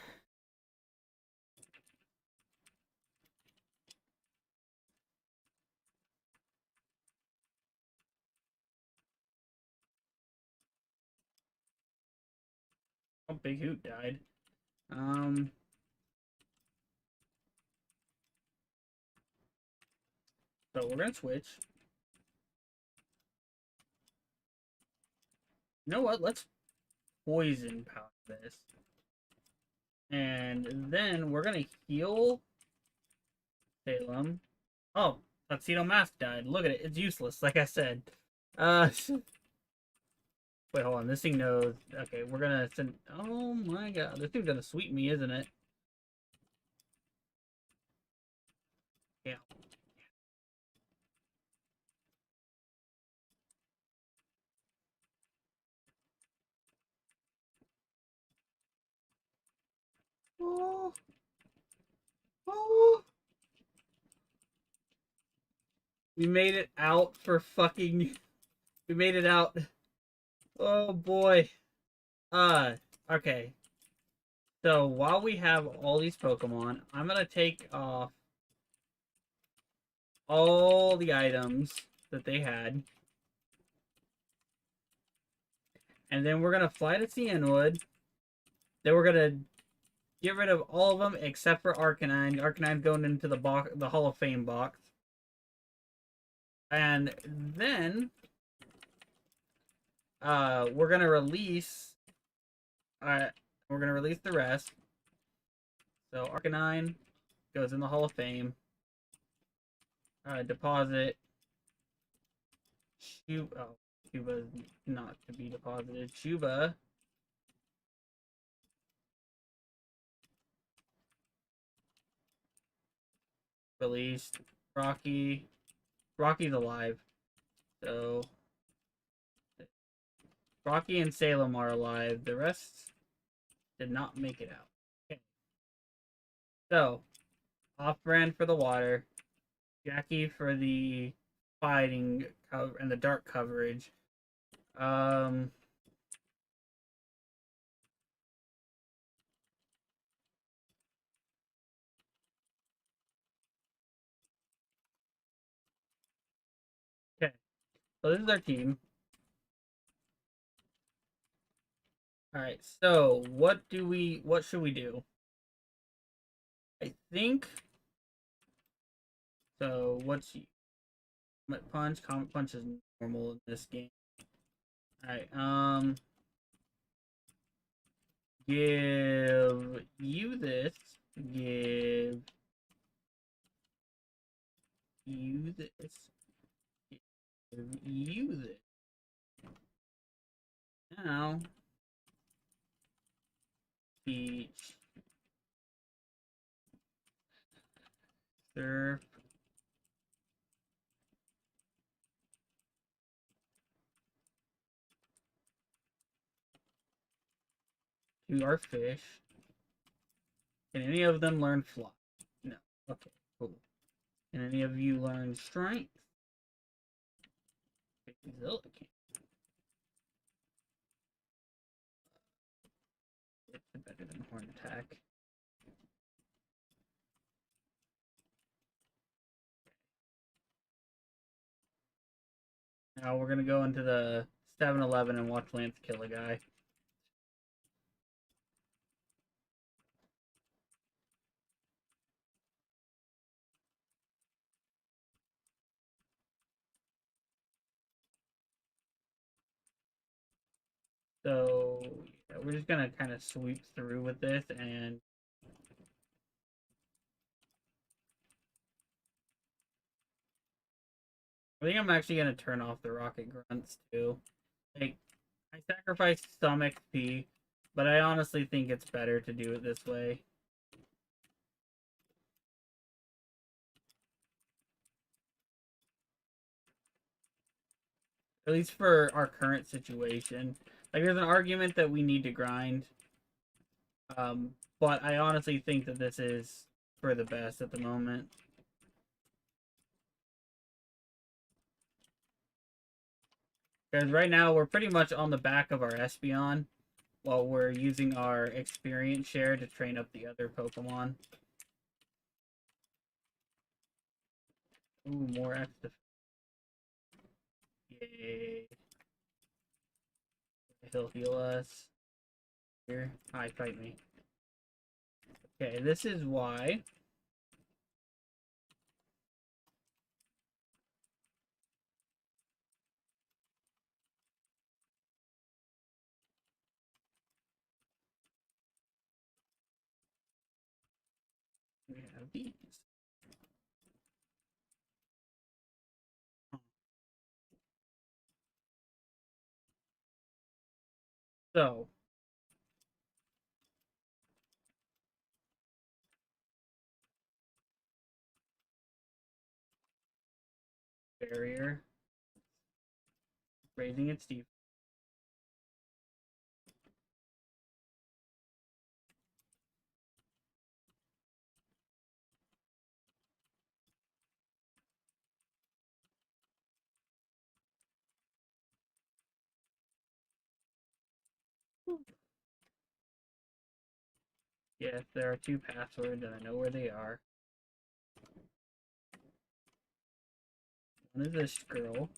Oh, Big Hoot died. So we're gonna switch. You know what? Let's poison power this. And then we're gonna heal Salem. Oh, Tuxedo Mask died. Look at it. It's useless, like I said. Wait, hold on. This thing knows. Okay, we're gonna send. Oh my god, this thing's gonna sweep me, isn't it? Yeah. Oh, oh. We made it out for fucking. We made it out. Oh boy. Uh, okay. So while we have all these Pokemon, I'm gonna take off all the items that they had. And then we're gonna fly to Cianwood. Then we're gonna get rid of all of them except for Arcanine. Arcanine's going into the box, the Hall of Fame box. And then we're gonna release we're gonna release the rest. So Arcanine goes in the Hall of Fame. Deposit. Cuba's not to be deposited. Cuba. Released. Rocky. Rocky's alive. So Rocky and Salem are alive. The rest did not make it out. Okay. So, off-brand for the water. Jackie for the fighting cover and the dark coverage. Um, okay. So this is our team. All right. So what should we do? I think so. What's Comet Punch? Comet Punch is normal in this game. All right. Give you this. Give you this. Give you this. Now, beach, surf, to our fish. Can any of them learn fly? No. Okay, cool. Can any of you learn strength? Zilla can. It's better than horn attack. Now we're gonna go into the 7-Eleven and watch Lance kill a guy. So yeah, we're just gonna kind of sweep through with this, and I think I'm actually gonna turn off the rocket grunts too. Like, I sacrificed some XP, but I honestly think it's better to do it this way. At least for our current situation. Like, there's an argument that we need to grind. But I honestly think that this is for the best at the moment. Because right now we're pretty much on the back of our Espeon while we're using our experience share to train up the other Pokemon. Ooh, more extra. Yay. He'll heal us. Here. Hi, fight me. Okay, this is why. We have these. So, barrier, raising its defense. Yes, there are two passwords, and I know where they are. One is this girl.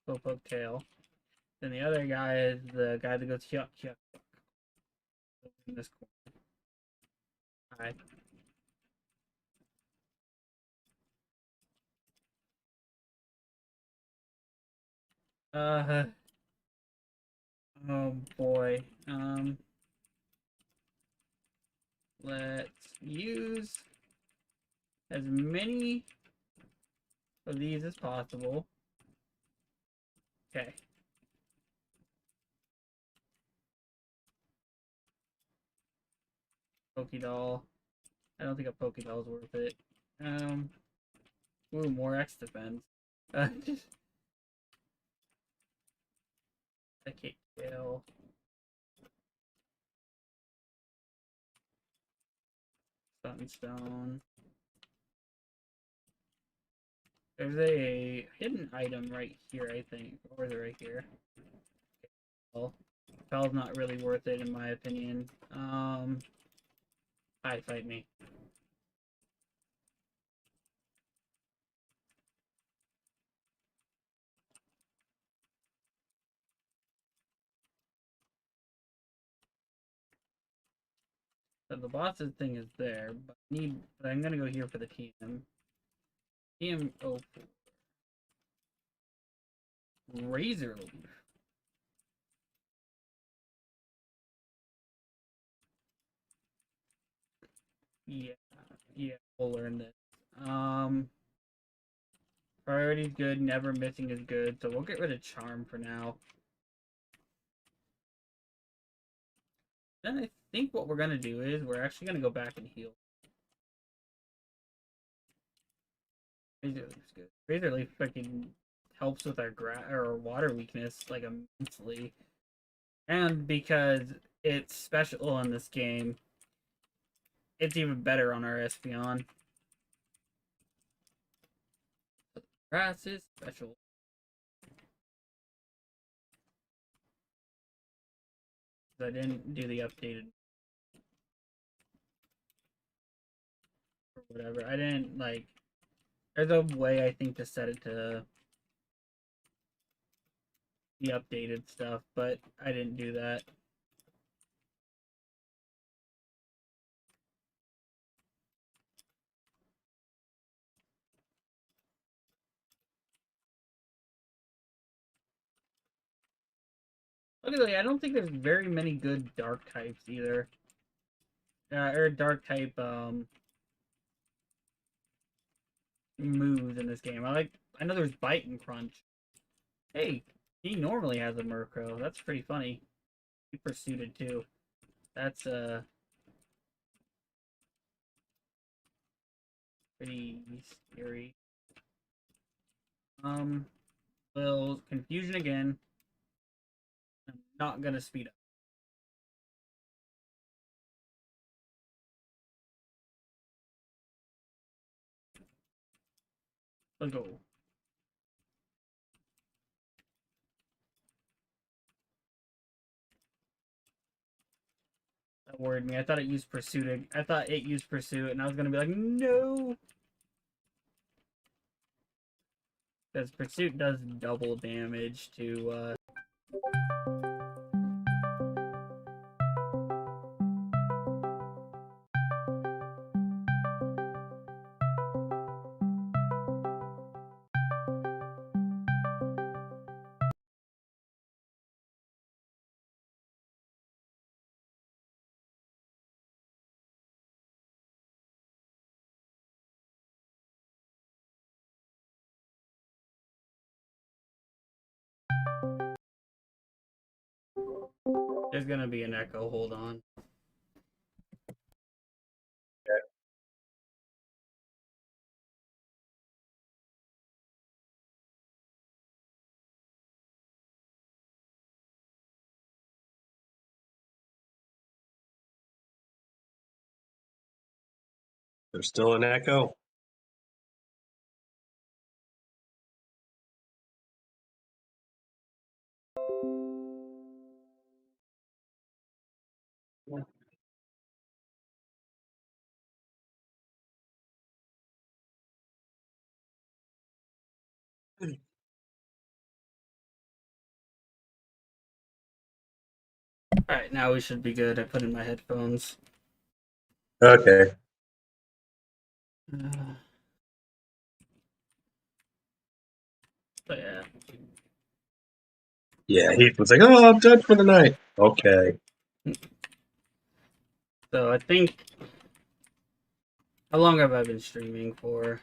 Poke tail. Then the other guy is the guy that goes yuck yuck yuck. In this corner. Hi. Uh. Oh boy. Let's use as many of these as possible. Okay. Pokédoll. I don't think a Pokédoll is worth it. Ooh, more X defense. I can't kill. Sunstone. There's a hidden item right here, I think. Or is it right here? Well, Spell's not really worth it in my opinion. Hi, fight me. So the boss's thing is there, but I'm gonna go here for the TM. TM Razor Leaf. Yeah, yeah, we'll learn this. Priority's good, never missing is good, so we'll get rid of Charm for now. Then I think what we're gonna do is we're actually gonna go back and heal. Razor Leaf's good. Razor Leaf freaking helps with our water weakness like immensely. And because it's special in this game, it's even better on our Espeon. Grass is special. I didn't do the updated or whatever. I didn't like. There's a way I think to set it to the updated stuff, but I didn't do that. Luckily, I don't think there's very many good dark types either. Or dark type moves in this game. I know there's Bite and Crunch. Hey, he normally has a Murkrow. That's pretty funny. He pursued it too. That's pretty scary. Well, confusion again. I'm not gonna speed up. Let's go. That worried me. I thought it used pursuit. I thought it used pursuit, and I was gonna be like, no, because pursuit does double damage to There's gonna be an echo. Hold on. There's still an echo. Alright, now we should be good. I put in my headphones. Okay. But yeah. Yeah, he was like, "Oh, I'm done for the night." Okay. So I think. How long have I been streaming for?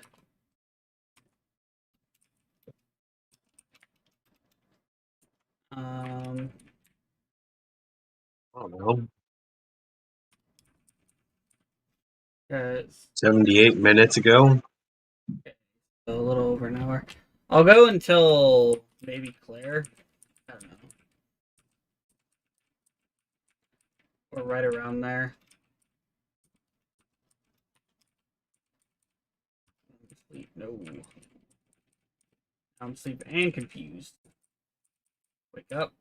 I don't know. Guys, 78 minutes ago. a little over an hour. I'll go until maybe Claire. I don't know. Or right around there. Sleep. No. I'm sleeping and confused. Wake up.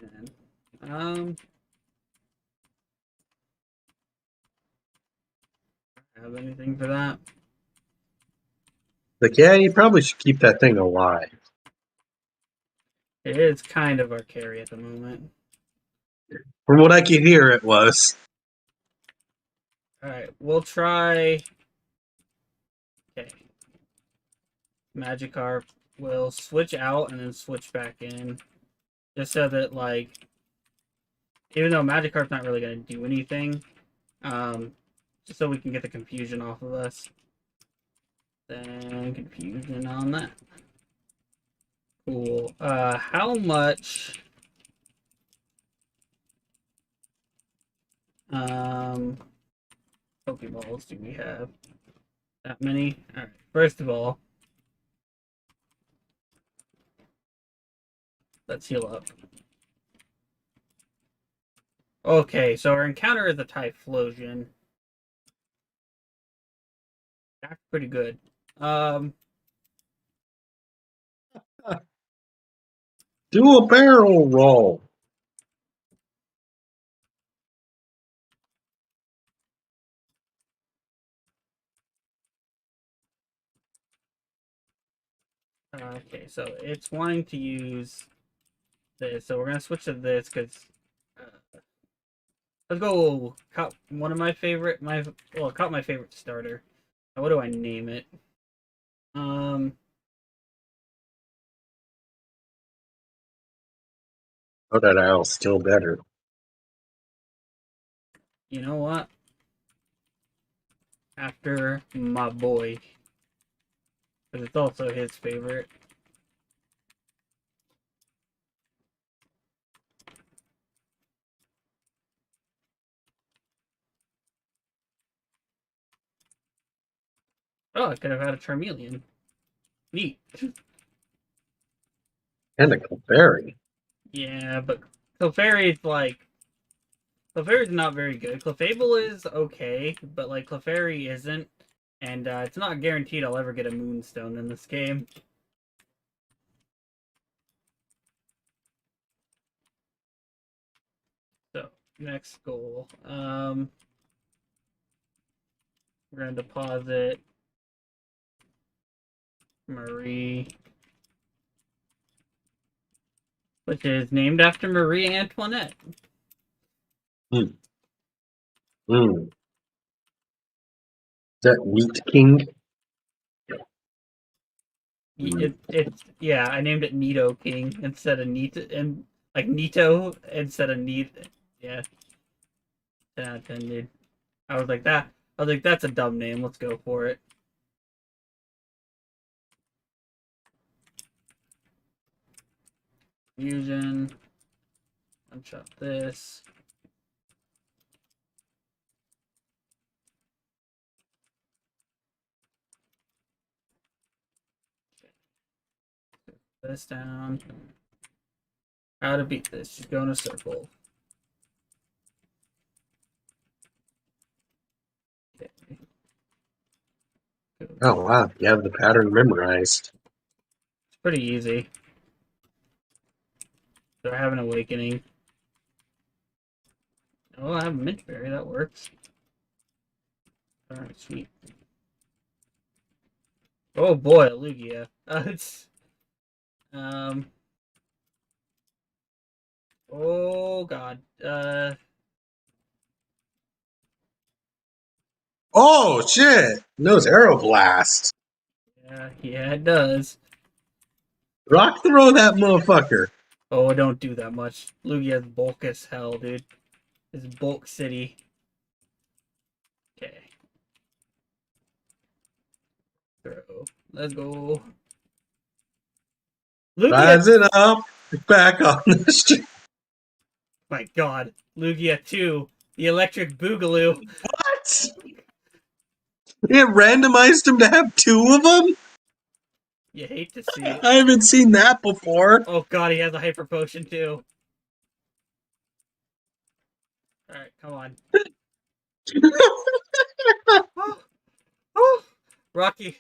And, have anything for that? Like, yeah, you probably should keep that thing alive. It is kind of our carry at the moment. From what I could hear, it was. Alright, we'll try. Okay. Magikarp will switch out and then switch back in. Just so that, like, even though Magikarp's not really going to do anything, just so we can get the confusion off of us. Then confusion on that. Cool. How much pokeballs do we have? That many? Alright, first of all, let's heal up. Okay, so our encounter is a Typhlosion. That's pretty good. Do a barrel roll. Okay, so it's wanting to use this, so we're gonna switch to this because let's go. Caught one of my favorite. Caught my favorite starter. What do I name it? Oh, that owl's still better. You know what? After my boy, because it's also his favorite. Oh, I could have had a Charmeleon. Neat. And a Clefairy. Yeah, but Clefairy's like Clefairy's not very good. Clefable is okay, but like Clefairy isn't, and it's not guaranteed I'll ever get a Moonstone in this game. So next goal, we're gonna deposit Marie, which is named after Marie Antoinette. Hmm. Hmm. Is that Wheat King? Yeah, I named it Nito King instead of Nito, and like Nito instead of Nito. Yeah, dude. I was like that. I was like, that's a dumb name. Let's go for it. Fusion. Unchop this. This down. How to beat this? Just go in a circle. Okay. Oh wow, you have the pattern memorized. It's pretty easy. So I have an awakening. Oh, I have a mint berry. That works. Alright, sweet. Oh boy, a Lugia. It's oh god. Oh shit! Knows Aeroblast. Yeah, it does. Rock throw that motherfucker. Oh, don't do that much. Lugia's bulk as hell, dude. It's bulk city. Okay. Throw. Let's go. Lugia! Rising up, back on the street. My god. Lugia 2. The electric boogaloo. What? It randomized him to have two of them? You hate to see it. I haven't seen that before. Oh god, he has a hyper potion too. Alright, come on. Oh, oh. Rocky,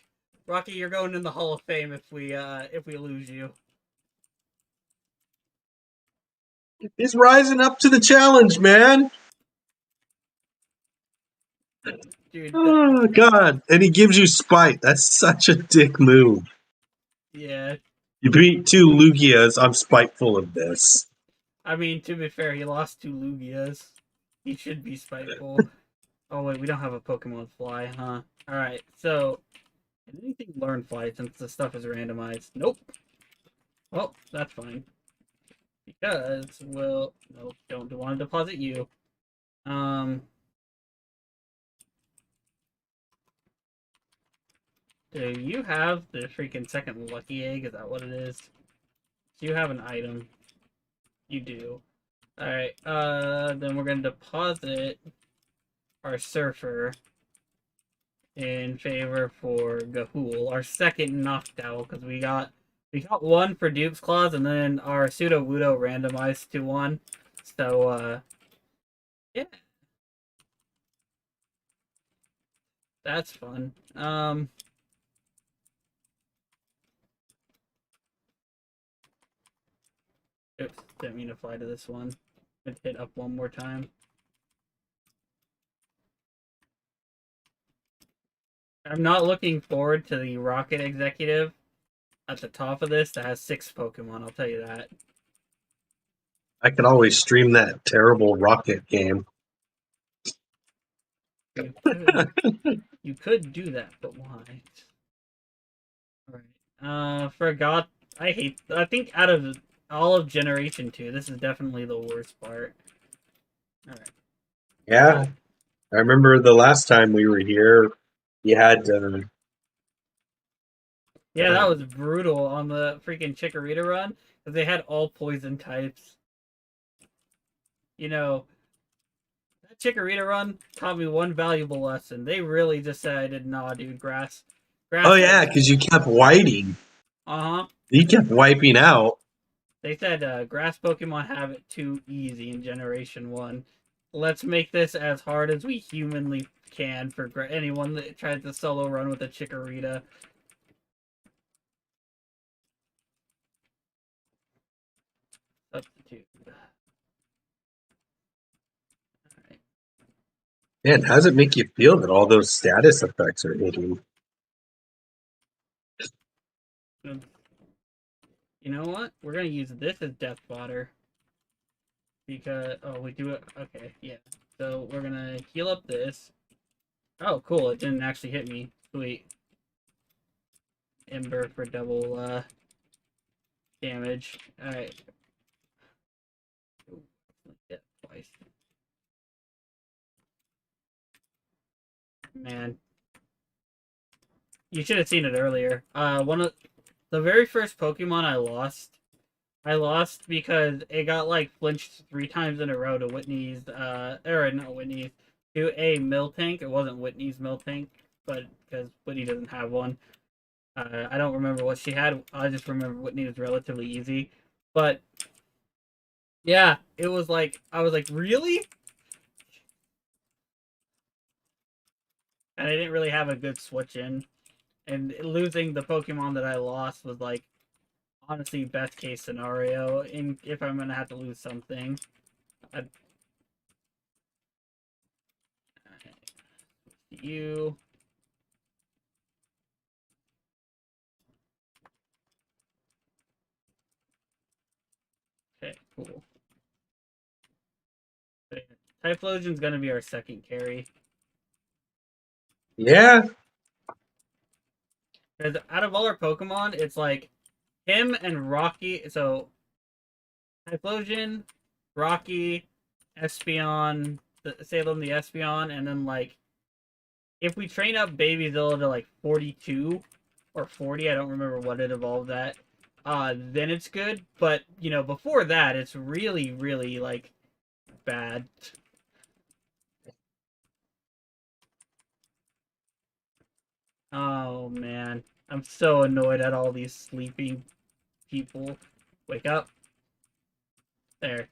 you're going in the Hall of Fame if we lose you. He's rising up to the challenge, man. Dude, Oh god. And he gives you spite. That's such a dick move. yeah. You beat two Lugias, I'm spiteful of this. I mean, to be fair, he lost 2 Lugias. He should be spiteful. Oh wait, we don't have a Pokemon Fly, huh? Alright, so can anything learn Fly since the stuff is randomized? Nope. Well, that's fine. Because nope, don't want to deposit you. Do you have the freaking second lucky egg? Is that what it is? Do you have an item? You do. Alright, then we're gonna deposit our Surfer in favor for Gahul, our second knockdown, because we got one for Dupes Clause, and then our Pseudo Wudo randomized to 1. So, yeah. That's fun. Oops, didn't mean to fly to this one. Let's hit up one more time. I'm not looking forward to the Rocket Executive at the top of this that has 6 Pokemon, I'll tell you that. I could always stream that terrible Rocket game. You could do that, but why? Alright. Forgot. I think out of all of Generation 2, this is definitely the worst part. Alright. Yeah. I remember the last time we were here, you had Yeah, that was brutal on the freaking Chikorita run, because they had all poison types. You know, that Chikorita run taught me one valuable lesson. They really decided, nah, dude, grass. oh yeah, because you kept whiting. Uh-huh. You kept wiping out. They said grass Pokemon have it too easy in Generation 1. Let's make this as hard as we humanly can for anyone that tries to solo run with a Chikorita. Substitute. Alright. Man, how does it make you feel that all those status effects are hitting? You know what? We're gonna use this as death fodder. Because we do it. Okay, yeah. So we're gonna heal up this. Oh, cool! It didn't actually hit me. Sweet. Ember for double damage. All right. Yeah, twice. Man, you should have seen it earlier. One of the very first Pokemon I lost I lost because it got like flinched 3 times in a row to Whitney's, or not Whitney's, to a mill tank. It wasn't Whitney's mill tank, but because Whitney doesn't have one. I don't remember what she had. I just remember Whitney was relatively easy. But yeah, it was like, I was like, really? And I didn't really have a good switch in. And losing the Pokemon that I lost was like, honestly, best case scenario. In if I'm gonna have to lose something, I'd, you. Okay, cool. So, yeah, Typhlosion's gonna be our second carry. Yeah. Because out of all our Pokemon, it's like him and Rocky. So Typhlosion, Rocky, Espeon, Salem the Espeon, and then like if we train up Baby Zilla to like 42 or 40, I don't remember what it evolved at. Then it's good. But you know, before that, it's really, really like bad. Oh man, I'm so annoyed at all these sleeping people. Wake up. There.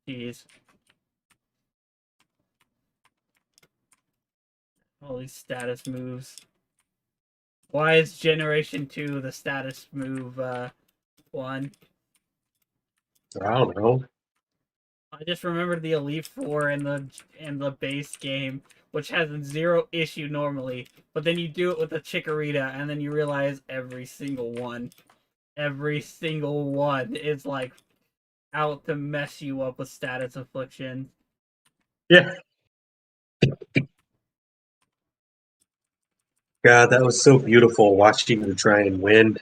Jeez. All these status moves. Why is Generation 2 the status move one? I don't know. I just remembered the Elite Four in the base game, which has zero issue normally, but then you do it with a Chikorita, and then you realize every single one is like out to mess you up with status affliction. Yeah. God, that was so beautiful watching you try and win.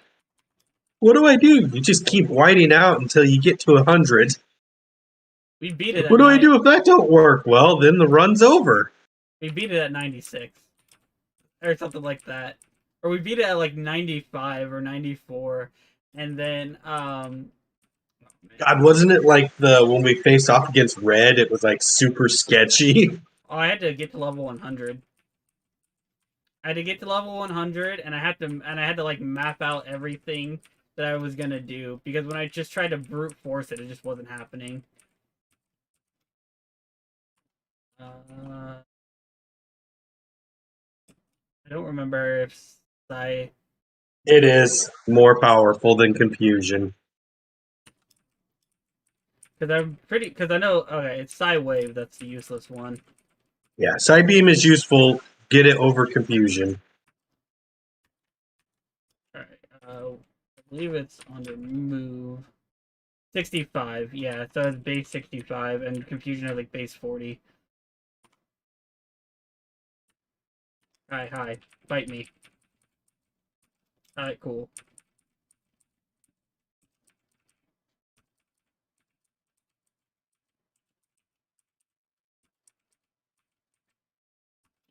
What do I do? You just keep whiting out until you get to 100. We beat it What at do I do if that don't work? Well, then the run's over. We beat it at 96 or something like that, or we beat it at like 95 or 94, and then God, wasn't it like the when we faced off against Red? It was like super sketchy. oh, I had to get to level 100. I had to get to level 100, and I had to like map out everything that I was gonna do because when I just tried to brute force it, it just wasn't happening. I don't remember if I It is more powerful than confusion. because I know okay, it's Psy Wave that's the useless one. Yeah, Psybeam is useful. Get it over confusion. All right, I believe it's under move. 65, yeah, so it's base 65, and confusion is like base 40. Hi, bite me. Alright, cool.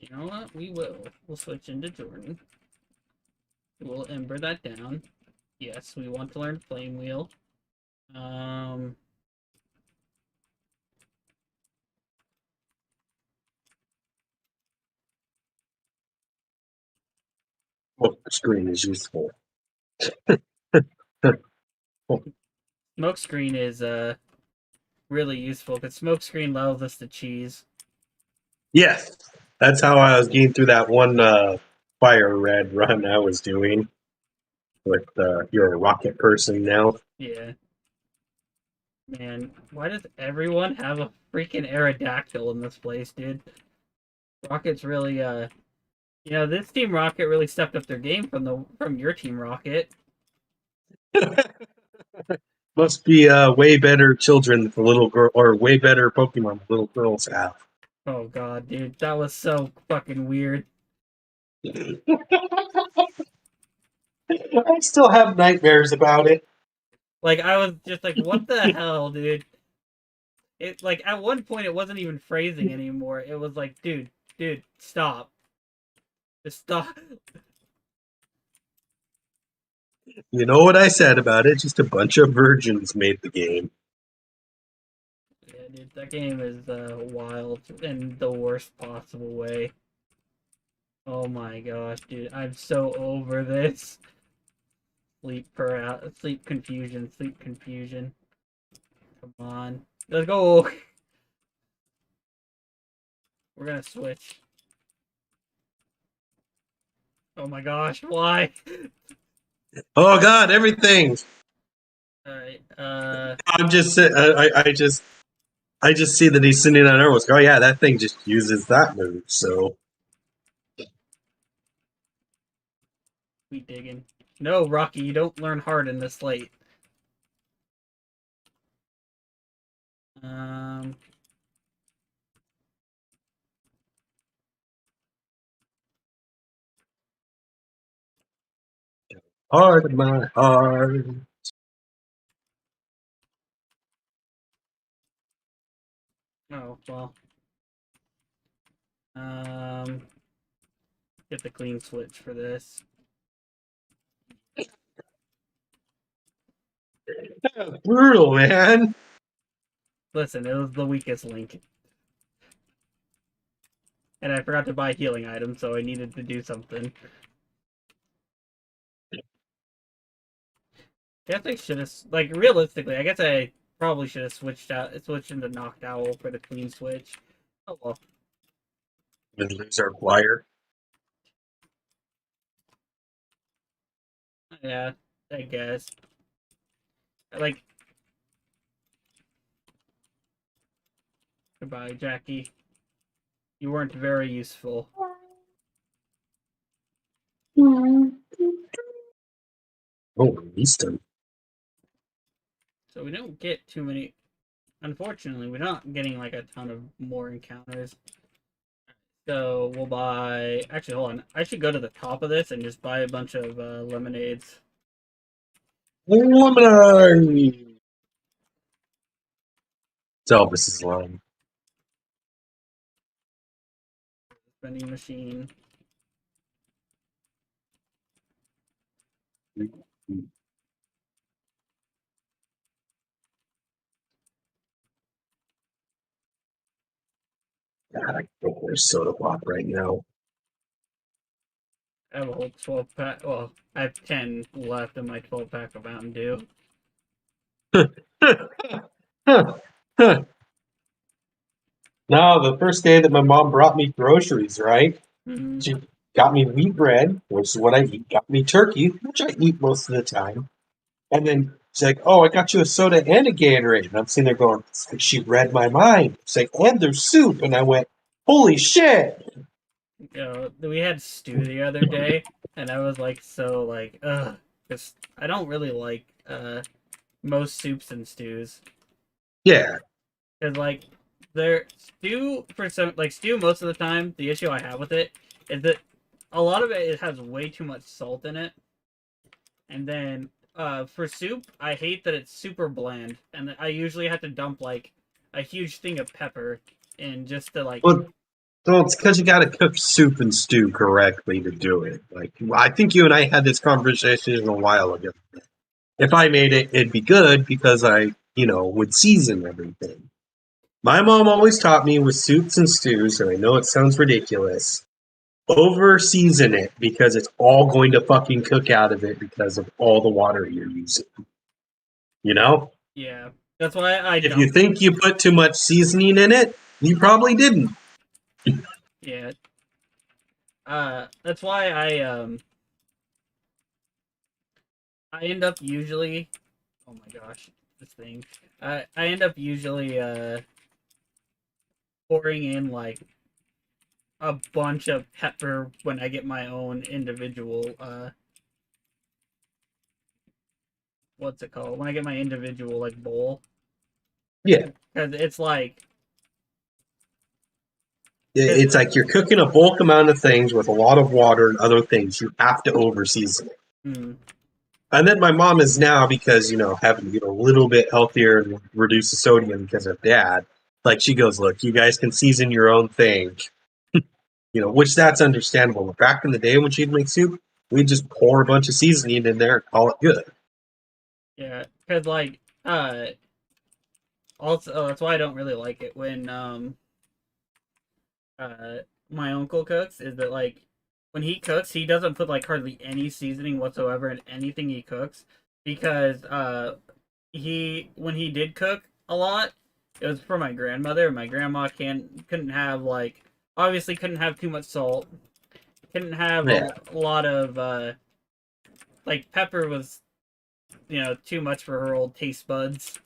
You know what? We will. We'll switch into Jordan. We'll Ember that down. Yes, we want to learn Flame Wheel. Well, screen is useful. Smokescreen is really useful because Smokescreen allows us to cheese. Yes, that's how I was getting through that one fire red run I was doing with you're a rocket person now. Yeah. Man, why does everyone have a freaking Aerodactyl in this place, dude? Rocket's really you know, this Team Rocket really stepped up their game from your Team Rocket. Must be way better children for little girl, or way better Pokemon little girls have. Oh god, dude, that was so fucking weird. I still have nightmares about it. Like I was just like, what the hell, dude? It like at one point it wasn't even phrasing anymore. It was like, dude, stop. Just stop. You know what I said about it? Just a bunch of virgins made the game. Yeah, dude, that game is wild in the worst possible way. Oh my gosh, dude, I'm so over this. Sleep confusion, sleep confusion. Come on, let's go. We're gonna switch. Oh my gosh, why? Oh God, everything! Alright, I'm just, I just see that he's sitting on arrows. Oh yeah, that thing just uses that move. So we digging. No, Rocky, you don't learn hard in this late. Um, heart of my heart. oh, well. Um, get the clean switch for this. Brutal, man. Listen, it was the weakest link. And I forgot to buy healing items, so I needed to do something. I guess I should have, like, realistically, I guess I probably should have switched into Knocked Owl for the clean switch. Oh well. And lose our flyer. Yeah, I guess. Like, goodbye, Jackie. You weren't very useful. Oh, released him. So we don't get too many. Unfortunately, we're not getting like a ton of more encounters. So we'll buy. Actually, hold on. I should go to the top of this and just buy a bunch of lemonades. Lemonade! It's Elvis's line. Vending machine. God, I think there's soda pop right now. I have a whole 12 pack. Well, I have 10 left in my 12 pack of Mountain Dew. Now, the first day that my mom brought me groceries, right? Mm-hmm. She got me wheat bread, which is what I eat. Got me turkey, which I eat most of the time. And then she's like, "Oh, I got you a soda and a Gatorade." And I'm sitting there going, it's like she read my mind. It's like, "And there's soup." And I went, "Holy shit!" You know, we had stew the other day, and I was like, so like, ugh, because I don't really like most soups and stews. Yeah. Because like, their stew for some like stew most of the time, the issue I have with it is that a lot of it has way too much salt in it, and then for soup, I hate that it's super bland, and I usually have to dump like a huge thing of pepper in just to like. Well, so it's because you got to cook soup and stew correctly to do it. Like, I think you and I had this conversation a while ago. If I made it, it'd be good because I, would season everything. My mom always taught me with soups and stews, and I know it sounds ridiculous, over season it because it's all going to fucking cook out of it because of all the water you're using. You know? Yeah, that's why I If you think you put too much seasoning in it, you probably didn't. Yeah. That's why I end up usually. Oh my gosh, this thing. I end up usually pouring in like a bunch of pepper when I get my own individual what's it called? When I get my individual like bowl. Yeah. Because it's like It's like you're cooking a bulk amount of things with a lot of water and other things. You have to over season it. mm, And then my mom is now, because, having to get a little bit healthier and reduce the sodium because of dad, like she goes, "Look, you guys can season your own thing." Which that's understandable. But back in the day when she'd make soup, We just pour a bunch of seasoning in there and call it good. Yeah, because like also that's why I don't really like it when my uncle cooks, is that like when he cooks he doesn't put like hardly any seasoning whatsoever in anything he cooks, because he when he did cook a lot, it was for my grandmother. My grandma couldn't have like, obviously couldn't have too much salt, couldn't have Yeah. a lot of like pepper was, you know, too much for her old taste buds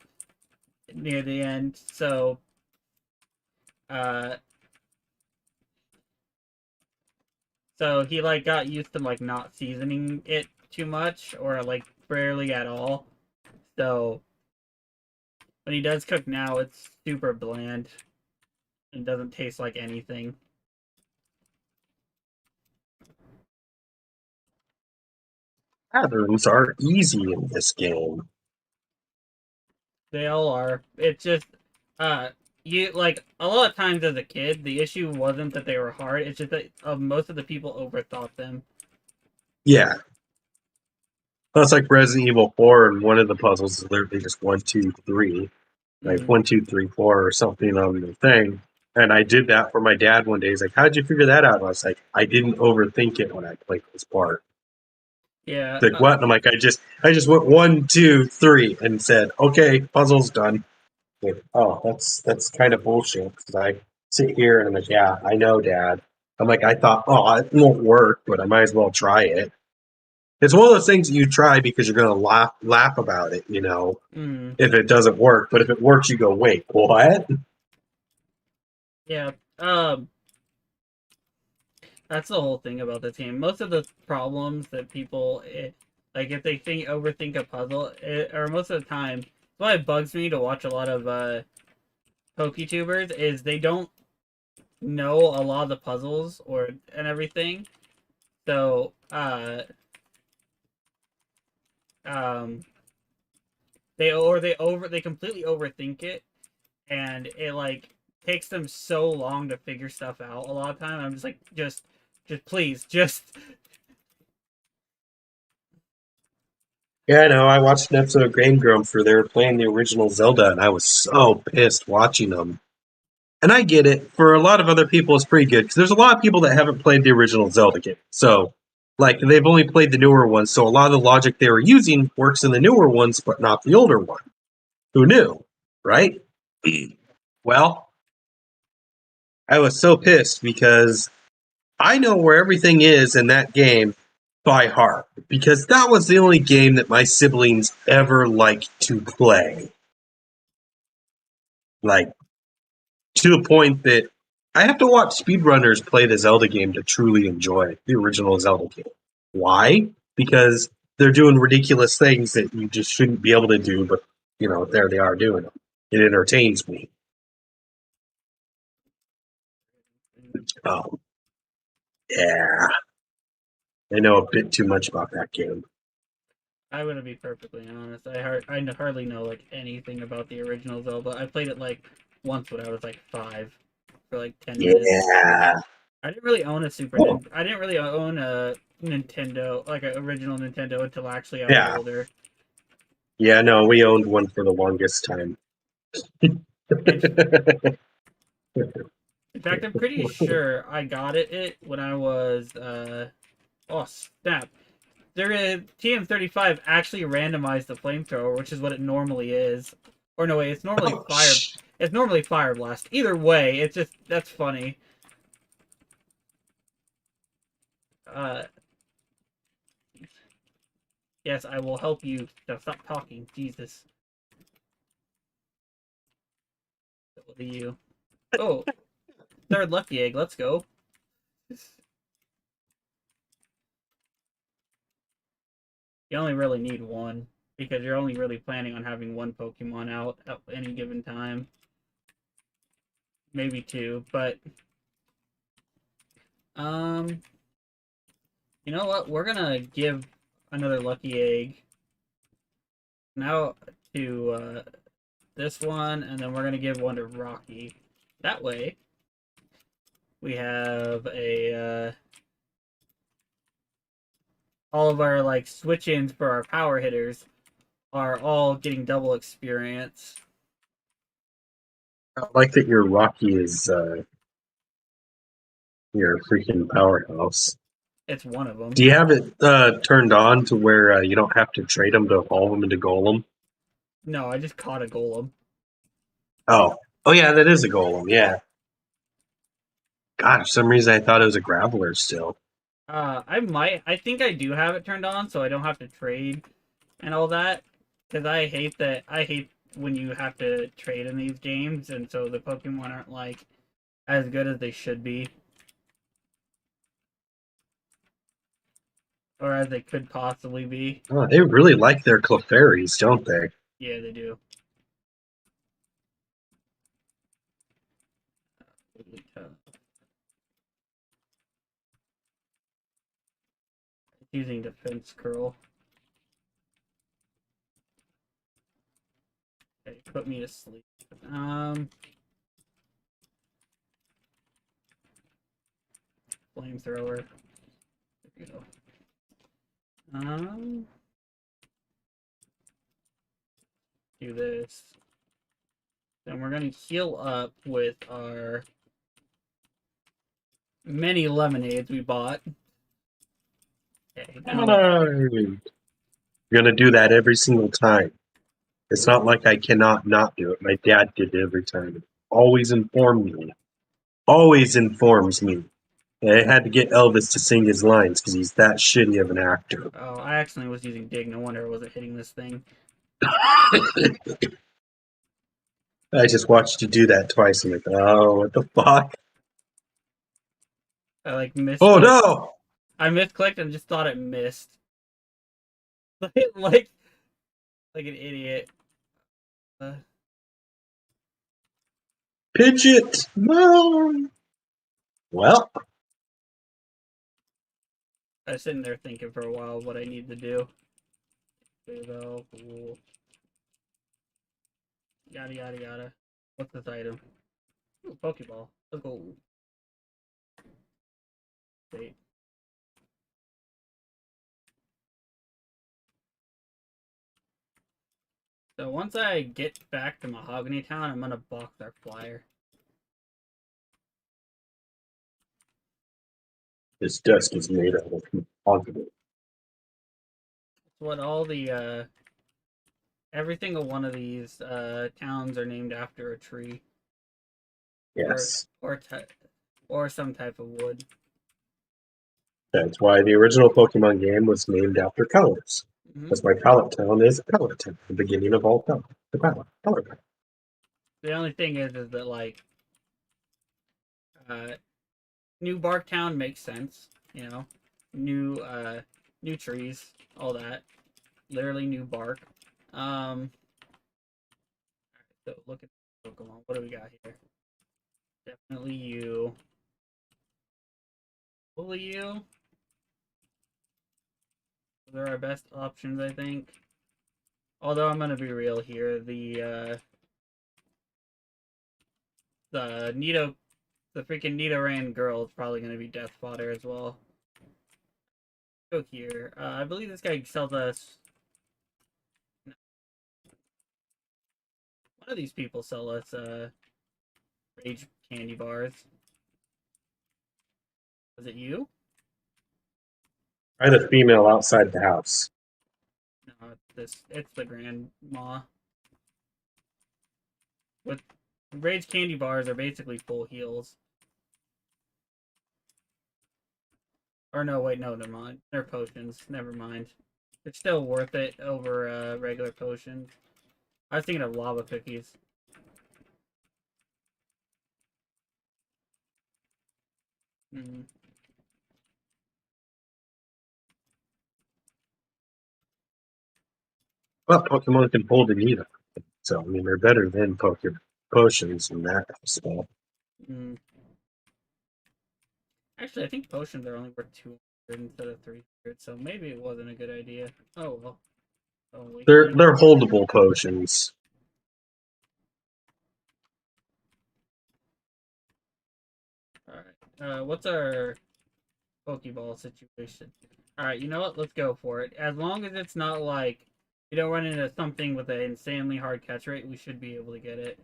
near the end. Uh so he like got used to like not seasoning it too much or like barely at all. So when he does cook now, it's super bland and doesn't taste like anything. Patterns are easy in this game. They all are. It's just uh you like a lot of times as a kid, the issue wasn't that they were hard. It's just that most of the people overthought them. Yeah. That's like Resident Evil 4, and one of the puzzles is literally just 1, 2, 3. Like Mm. 1, 2, 3, 4 or something on the thing. And I did that for my dad one day. He's like, "How'd you figure that out?" And I was like, "I didn't overthink it when I played this part." Yeah. He's like, "What?" And I'm like, I just went 1, 2, 3 and said, "Okay, puzzle's done." Like, oh, that's kind of bullshit. Because I sit here and I'm like, "Yeah, I know, Dad." I'm like, I thought, oh, it won't work, but I might as well try it. It's one of those things that you try because you're gonna laugh about it, you know, Mm. if it doesn't work. But if it works, you go, "Wait, what?" Yeah. That's the whole thing about the team. Most of the problems that people like if they overthink a puzzle, or most of the time, why it bugs me to watch a lot of PokeTubers is they don't know a lot of the puzzles and everything. So um they completely overthink it, and it like takes them so long to figure stuff out a lot of time. I'm just like, just please, just Yeah, I know. I watched an episode of Game Grumps where they were playing the original Zelda, and I was so pissed watching them. And I get it. For a lot of other people, it's pretty good because there's a lot of people that haven't played the original Zelda game. So, like, they've only played the newer ones. So a lot of the logic they were using works in the newer ones, but not the older one. Who knew, right? Well, I was so pissed because I know where everything is in that game by heart because that was the only game that my siblings ever liked to play. Like, to the point that I have to watch speedrunners play the Zelda game to truly enjoy the original Zelda game. Why? Because they're doing ridiculous things that you just shouldn't be able to do, but you know, there they are doing them. It entertains me. Um, yeah, I know a bit too much about that game. I wouldn't be perfectly honest. I hardly know like anything about the original Zelda. I played it like once when I was like 5 for like 10 minutes. Yeah. I didn't really own a Super Oh, Nintendo. I didn't really own a Nintendo, like an original Nintendo, until actually I was yeah. older. Yeah, no, we owned one for the longest time. In, in fact, I'm pretty sure I got it when I was oh snap. TM35 actually randomized the flamethrower, which is what it normally is. Or no way, it's normally Oh, fire. It's normally fire blast. Either way, it's just that's funny. Uh, yes, I will help you. No, stop talking, Jesus. What are you? Oh, third lucky egg. Let's go. You only really need one because you're only really planning on having one Pokemon out at any given time. Maybe two, but um, you know what? We're gonna give another lucky egg now to this one, and then we're gonna give one to Rocky. That way, we have a all of our like switch-ins for our power hitters are all getting double experience. I like that your Rocky is your freaking powerhouse. It's one of them. Do you have it turned on to where you don't have to trade them to evolve them into Golem? No, I just caught a golem. Oh yeah, that is a Golem. Yeah. God, for some reason I thought it was a Graveler still. I think I do have it turned on, so I don't have to trade and all that. Because I hate when you have to trade in these games, and so the Pokemon aren't like as good as they should be, or as they could possibly be. Oh, they really like their Clefairies, don't they? Yeah, they do. Using defense curl. Okay, put me to sleep. Flamethrower. There we go. Do this. Then we're gonna heal up with our many lemonades we bought. Okay, now I'm gonna do that every single time. It's not like I cannot not do it. My dad did it every time. Always informed me. Always informs me. And I had to get Elvis to sing his lines because he's that shitty of an actor. oh, I accidentally was using dig. No wonder I wasn't hitting this thing. I just watched you do that twice. I'm like, oh, what the fuck? I like missed. Oh no! I misclicked and just thought it missed. like an idiot. Pidgeot! No! Well, I was sitting there thinking for a while what I need to do. Cool. Yada yada yada. What's this item? Ooh, Pokeball. Let's go. Wait. So once I get back to Mahogany Town, I'm gonna box our flyer. this desk is made out of mahogany. It's what all the every single one of these towns are named after a tree. Yes. Or some type of wood. That's why the original Pokemon game was named after colors. That's why Pallet Town is Pallet Town, the beginning of all color. The color. The only thing is that like New Barktown makes sense, you know. New trees, all that. Literally new bark. So look at Pokemon. What do we got here? Definitely you. Fully you. Those are our best options, I think. Although I'm gonna be real here, the freaking Nidoran girl is probably gonna be death fodder as well. Go here. I believe this guy sells us. No. One of these people sell us rage candy bars. Was it you? Try the female outside the house. No, it's the grandma. With rage candy bars are basically full heals. Or no, wait, no, never mind. They're potions. Never mind. It's still worth it over regular potions. I was thinking of lava cookies. Well, Pokemon can pull the Nita. So, I mean, they're better than potions and that stuff. Actually, I think potions are only worth 200 instead of 300, so maybe it wasn't a good idea. Oh well. Oh, They're holdable potions. Alright. What's our pokeball situation. All right, you know what? Let's go for it. As long as it's not like you don't run into something with an insanely hard catch rate, we should be able to get it.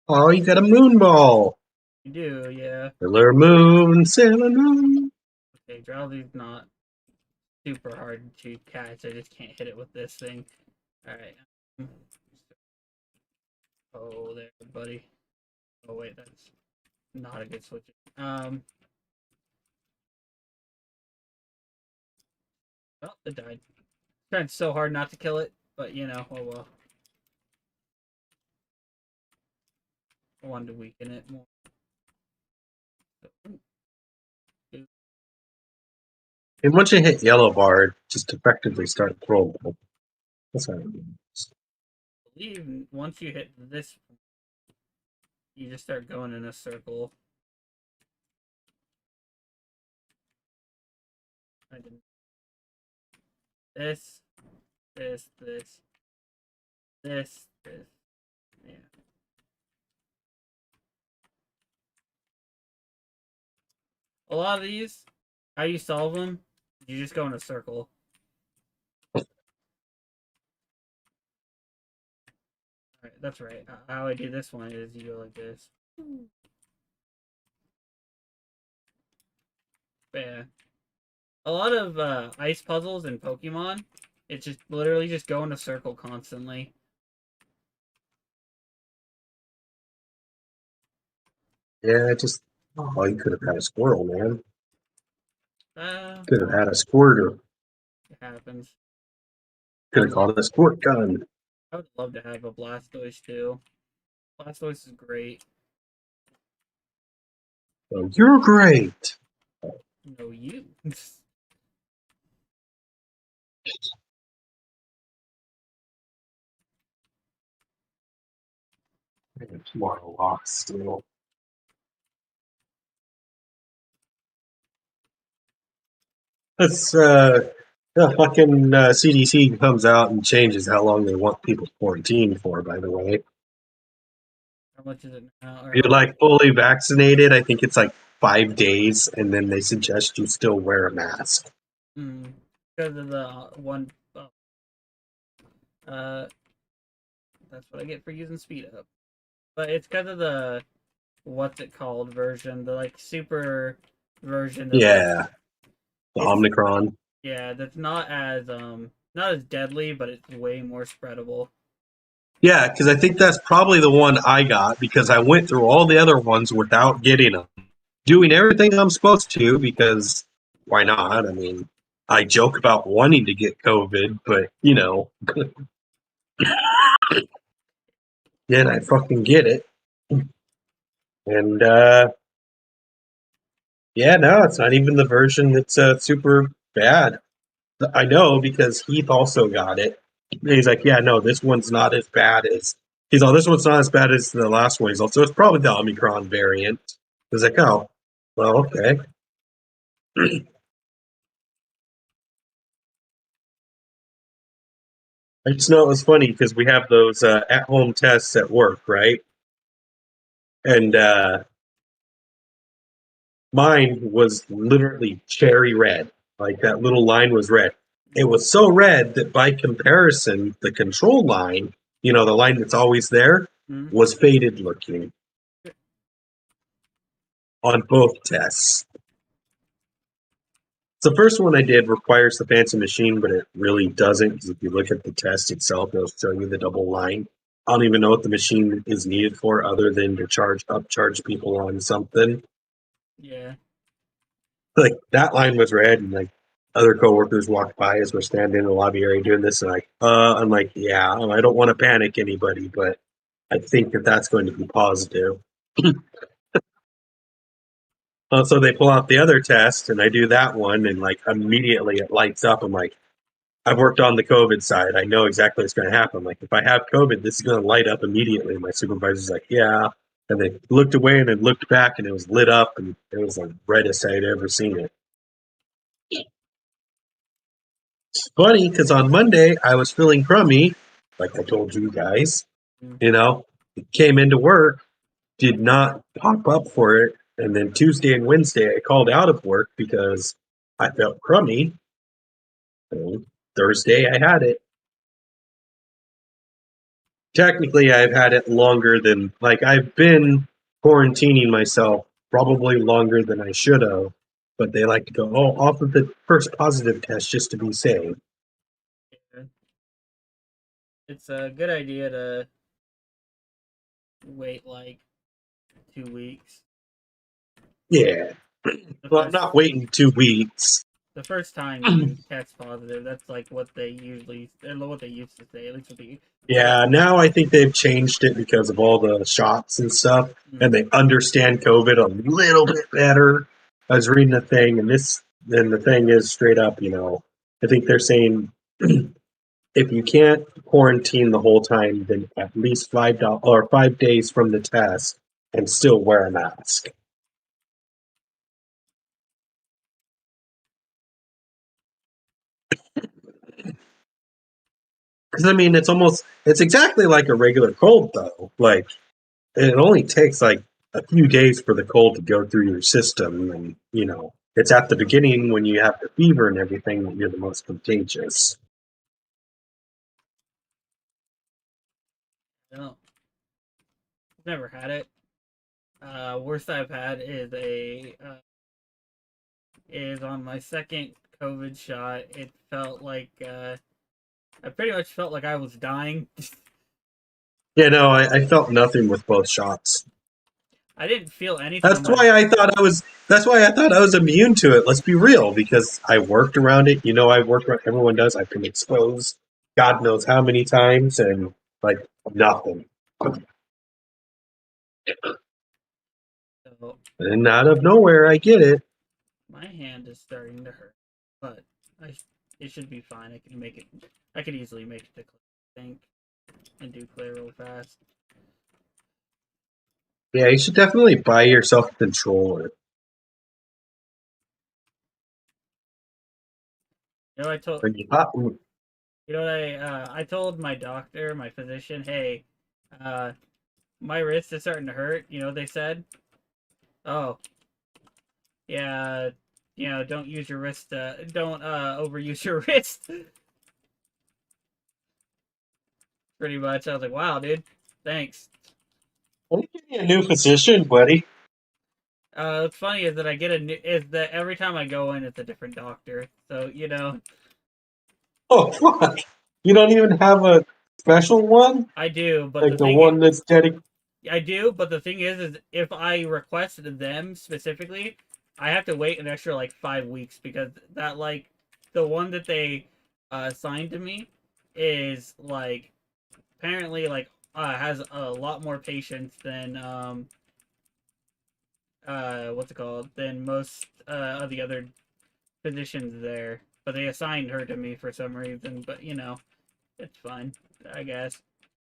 Oh, you got a moon ball. You do, yeah. Sailor Moon, Sailor Moon. Okay, Drowsy's not super hard to catch. I just can't hit it with this thing. All right. Oh, there, buddy. Oh wait, that's not a good switch. Oh, it died. Tried so hard not to kill it, but you know, oh well. I wanted to weaken it more. And once you hit yellow bar, just effectively start throwing them. That's how it is. I believe once you hit this, you just start going in a circle. I didn't. This. Yeah. A lot of these, how you solve them, you just go in a circle. Alright, that's right. How I do this one is you go like this. But yeah. A lot of ice puzzles in Pokemon, it's just literally just go in a circle constantly. Yeah, just oh, you could have had a squirrel, man. Could have Well, had a squirter. it happens. Could have called it a squirt gun. I would love to have a Blastoise too. Blastoise is great. Oh, you're great. No, you. Tomorrow lock still. That's the fucking CDC comes out and changes how long they want people quarantined for. By the way, How much is it now? if you're like fully vaccinated, I think it's like 5 days, and then they suggest you still wear a mask. Because of the one. That's what I get for using speed up. But it's because of the what's it called version, the like super version. Yeah, the Omicron. Yeah, that's not as deadly, but it's way more spreadable. Yeah, because I think that's probably the one I got because I went through all the other ones without getting them, doing everything I'm supposed to because why not? I mean, I joke about wanting to get COVID, but you know, then I fucking get it. And yeah, no, it's not even the version that's super bad. I know because Heath also got it. And he's like, yeah, no, this one's not as bad as. He's all, this one's not as bad as the last one. He's also, it's probably the Omicron variant. I was like, oh, well, okay. I just know it was funny because we have those at-home tests at work, right? And mine was literally cherry red. Like that little line was red. It was so red that by comparison, the control line, you know, the line that's always there, was faded looking on both tests. The first one I did requires the fancy machine, but it really doesn't because if you look at the test itself, it'll show you the double line. I don't even know what the machine is needed for other than to upcharge people on something. Yeah. Like that line was red and like other coworkers walked by as we're standing in the lobby area doing this and I'm like, yeah, I don't want to panic anybody, but I think that that's going to be positive. So they pull out the other test and I do that one and like immediately it lights up. I'm like, I've worked on the COVID side. I know exactly what's going to happen. Like if I have COVID, this is going to light up immediately. My supervisor's like, yeah. And they looked away and then looked back and it was lit up and it was the reddest I'd ever seen it. It's funny because on Monday I was feeling crummy, like I told you guys. You know, it came into work, did not pop up for it And then Tuesday and Wednesday, I called out of work because I felt crummy. And Thursday, I had it. Technically, I've had it longer than, like, I've been quarantining myself probably longer than I should have, but they like to go, off of the first positive test just to be safe. Yeah. It's a good idea to wait like 2 weeks. Yeah. Well, I'm not waiting 2 weeks. The first time you test positive, that's like what they used to say, at least with the. Yeah, now I think they've changed it because of all the shots and stuff, and they understand COVID a little bit better. I was reading a thing, and the thing is straight up, I think they're saying if you can't quarantine the whole time, then at least 5 days from the test, and still wear a mask. Because I mean, it's exactly like a regular cold though. Like it only takes like a few days for the cold to go through your system, and it's at the beginning when you have the fever and everything that you're the most contagious. No, I've never had it. Worst I've had is on my second COVID shot. It felt like I pretty much felt like I was dying. Yeah, no, I felt nothing with both shots. I didn't feel anything. That's why I thought I was immune to it. Let's be real, because I worked around it. I worked around. Everyone does. I've been exposed, God knows how many times, and like nothing. So, and out of nowhere, I get it. My hand is starting to hurt, but it should be fine. I can make it. I could easily make it to clear, I think, and do clear real fast. Yeah, you should definitely buy yourself a controller. I told. I told my doctor, my physician, hey, my wrist is starting to hurt. They said, oh, yeah, don't use your wrist. Don't overuse your wrist. Pretty much. I was like, wow, dude, thanks. Let me give you a new physician, buddy. What's funny is that is that every time I go in, it's a different doctor. So Oh fuck! You don't even have a special one. I do, but like the one that's dedicated. I do, but the thing is if I request them specifically, I have to wait an extra like 5 weeks because that like the one that they assigned to me is like apparently like has a lot more patients than what's it called than most of the other physicians there. But they assigned her to me for some reason. But it's fine, I guess.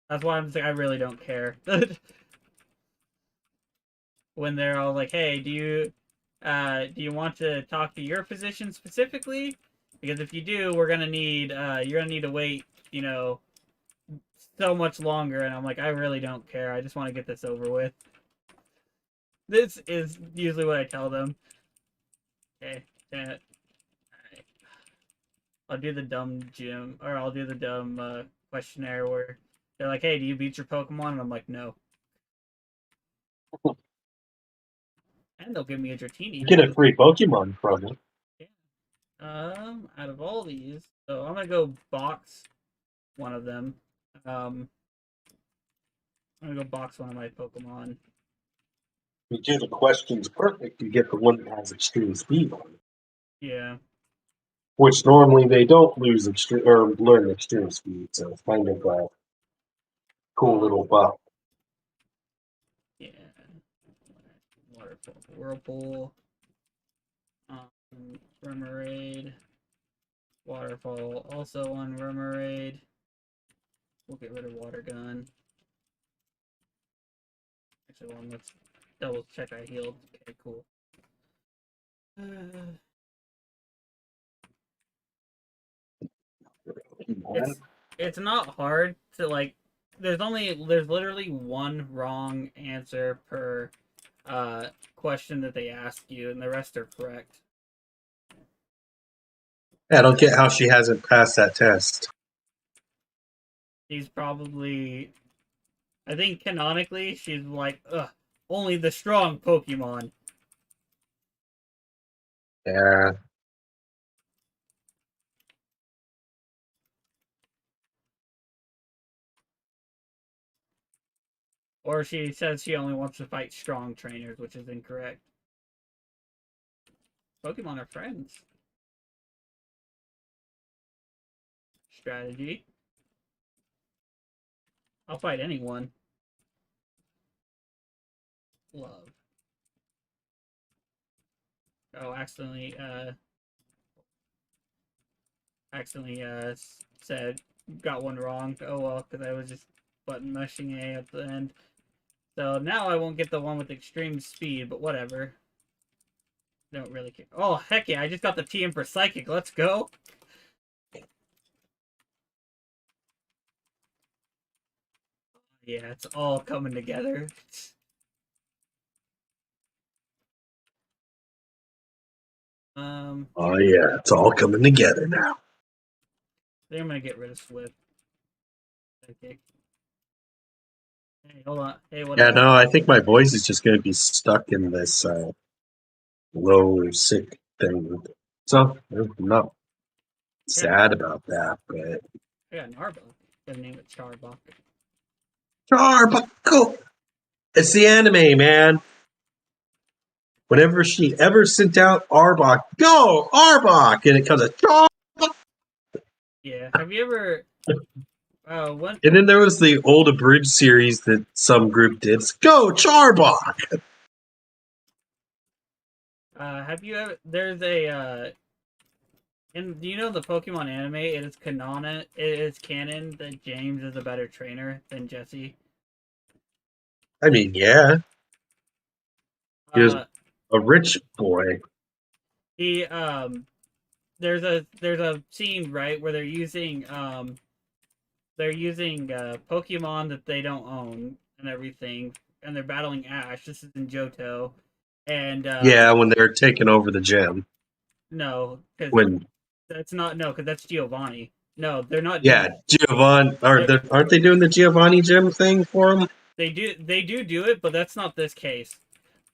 That's why I'm just like I really don't care. When they're all like, "Hey, do you want to talk to your physician specifically? Because if you do, you're gonna need to wait, so much longer." And I'm like, I really don't care. I just want to get this over with. This is usually what I tell them. Okay, damn it. Alright. I'll do the dumb questionnaire where they're like, "Hey, do you beat your Pokemon?" And I'm like, "No." And they'll give me a Dratini. Get a free Pokemon from it. Yeah. Out of all these, so I'm gonna go box one of them. I'm gonna go box one of my Pokemon. You do the questions perfect, you get the one that has extreme speed on it. Yeah. Which normally they don't lose extreme or learn extreme speed, so it's kind of a cool little buff. Yeah. Waterfall, Whirlpool, Remoraid, Waterfall, also on Remoraid. We'll get rid of Water Gun. Actually, let's double check I healed. Okay, cool. It's not hard to like. There's literally one wrong answer per question that they ask you, and the rest are correct. Yeah, I don't get how she hasn't passed that test. She's probably, I think canonically, she's like, ugh, only the strong Pokemon. Yeah. Or she says she only wants to fight strong trainers, which is incorrect. Pokemon are friends. Strategy. I'll fight anyone. Love. Oh, accidentally said, got one wrong. Oh well, because I was just button mashing A at the end. So now I won't get the one with extreme speed, but whatever. Don't really care. Oh, heck yeah, I just got the TM for Psychic. Let's go. Yeah, it's all coming together. Oh yeah, it's all coming together now. I think I'm gonna get rid of Swift. Psychic. Hey, hold on. Hey, what Yeah, up? no, I think my voice is just gonna be stuck in this low sick thing. So I'm not sad about that, but I got an Arbok. Gotta name it Charbok. Charbuckle! It's the anime, man. Whenever she ever sent out Arbok, go Arbok, and it comes a Char. Yeah. Have you ever? When? And then there was the old abridged series that some group did. Go Charbok. Have you ever? There's a. And do you know the Pokemon anime? It is canon that James is a better trainer than Jesse. I mean, yeah, he was Uh, a rich boy. he there's a scene right where they're using Pokemon that they don't own and everything, and they're battling Ash. This is in Johto, and Yeah, when they're taking over the gym. no, because When because that's Giovanni. No, they're not doing. yeah, Giovanni aren't they doing the Giovanni gym thing for him? They do it, but that's not this case.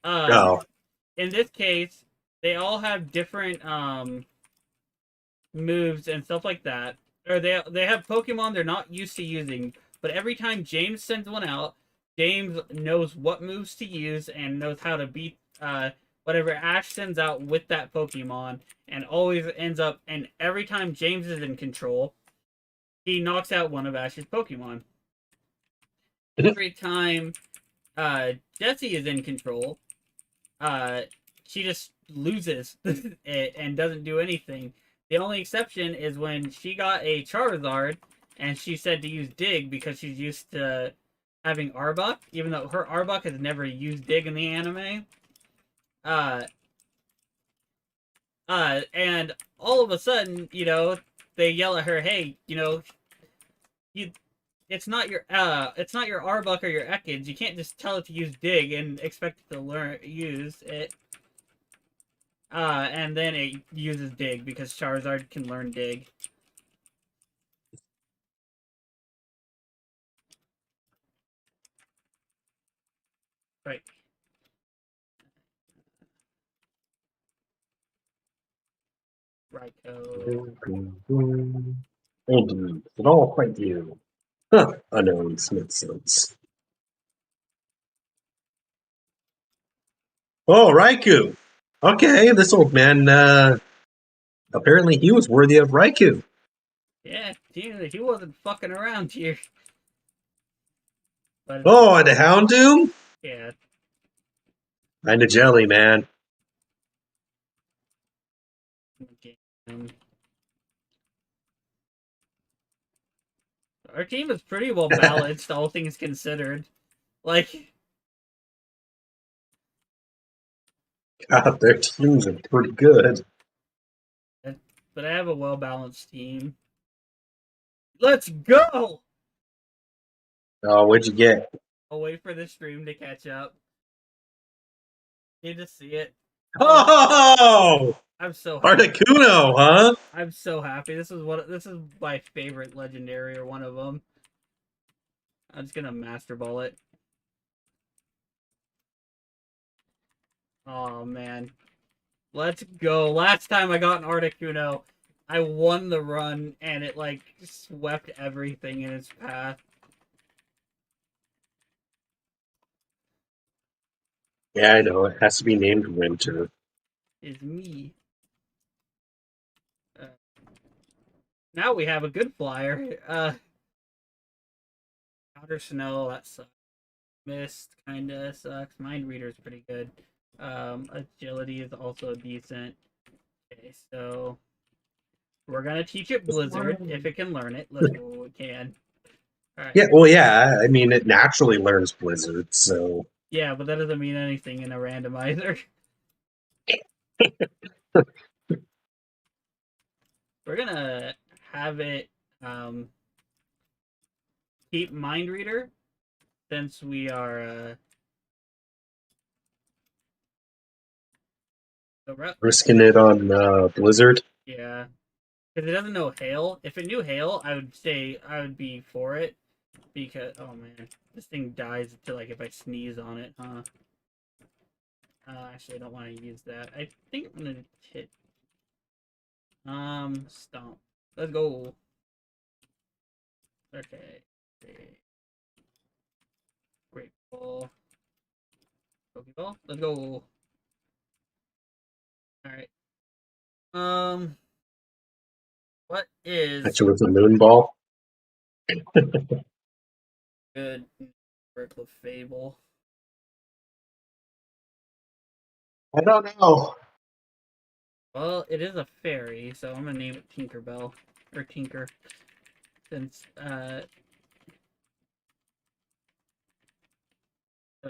Oh, In this case, they all have different moves and stuff like that. Or they have Pokemon they're not used to using, but every time James sends one out, James knows what moves to use and knows how to beat whatever Ash sends out with that Pokemon, and always ends up. And every time James is in control, he knocks out one of Ash's Pokemon. Every time Jessie is in control, she just loses and doesn't do anything. The only exception is when she got a Charizard and she said to use Dig because she's used to having Arbok, even though her Arbok has never used Dig in the anime. And all of a sudden, they yell at her, "Hey, it's not your Arbok or your Ekans. You can't just tell it to use Dig and expect it to use it." And then it uses Dig because Charizard can learn Dig. Right. Raikou. old dude, it all quite you. Huh, unknown Smithsons. Oh, Raikou. Okay, this old man, apparently he was worthy of Raikou. Yeah, he wasn't fucking around here. But Oh, and a Houndoom? yeah. Kinda jelly, man. Our team is pretty well balanced, all things considered. Like, God, their teams are pretty good. but I have a well balanced team. Let's go! Oh, what'd you get? I'll wait for the stream to catch up. You just see it. Oh! I'm so happy. Articuno, huh? I'm so happy. This is my favorite legendary, or one of them. I'm just gonna master ball it. Oh man, let's go! Last time I got an Articuno, I won the run, and it like swept everything in its path. Yeah, I know. It has to be named Winter. Is me. Now we have a good flyer. Outer Snow, that sucks. Mist kinda sucks. Mind Reader's pretty good. Agility is also decent. Okay, so we're gonna teach it Blizzard if it can learn it. Let's go, it can. Alright. Yeah, well, yeah. I mean, it naturally learns Blizzard, so. Yeah, but that doesn't mean anything in a randomizer. We're gonna have it keep Mind Reader since we are Risking it on Blizzard. yeah. Because it doesn't know Hail. If it knew Hail, I would say I would be for it. Because oh man, this thing dies to like if I sneeze on it, huh? Actually, I don't want to use that. I think I'm gonna hit. Stomp. Let's go. Okay. Great ball. Pokeball. Let's go. All right. What is Actually, with the moon ball. good Oracle Fable? I don't know. Well, it is a fairy, so I'm gonna name it Tinkerbell or Tinker, since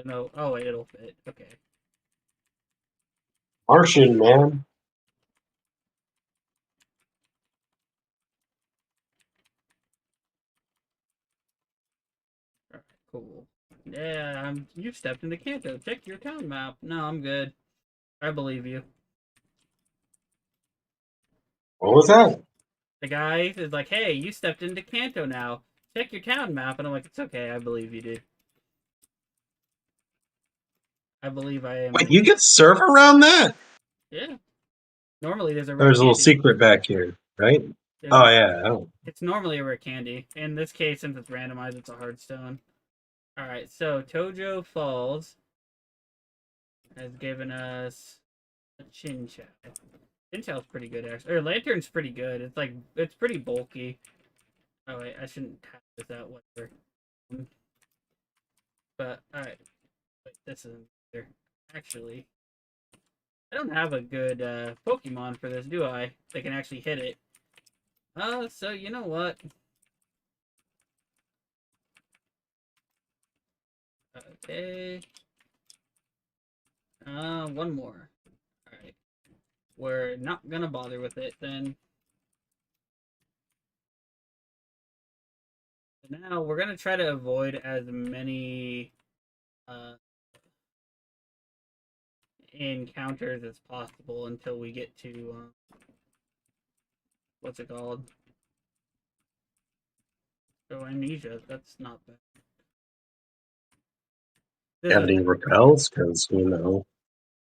no. Oh wait, it'll fit. Okay. Martian, man. All right, cool. Yeah, you stepped into Kanto. Check your town map. No, I'm good. I believe you. What was that? The guy is like, "Hey, you stepped into Kanto now. Check your town map," and I'm like, "It's okay. I believe you, dude. I believe I am." Wait, you can surf around that? Yeah. Normally, there's a rare There's a little candy. secret back here, right? Oh, yeah. Oh. It's normally a rare candy. In this case, since it's randomized, it's a hard stone. Alright, so Tojo Falls has given us a Chinchou. Chinchou's pretty good, actually. Or Lantern's pretty good. It's like, it's pretty bulky. Oh, wait, I shouldn't have this out, whatever. But, alright. Wait, this isn't there. Actually, I don't have a good Pokemon for this, do I? That can actually hit it. So you know what? Okay. One more. Alright. We're not gonna bother with it then. So now we're gonna try to avoid as many encounters as possible until we get to what's it called? Oh, amnesia. That's not bad. Have any repels? Because, you know.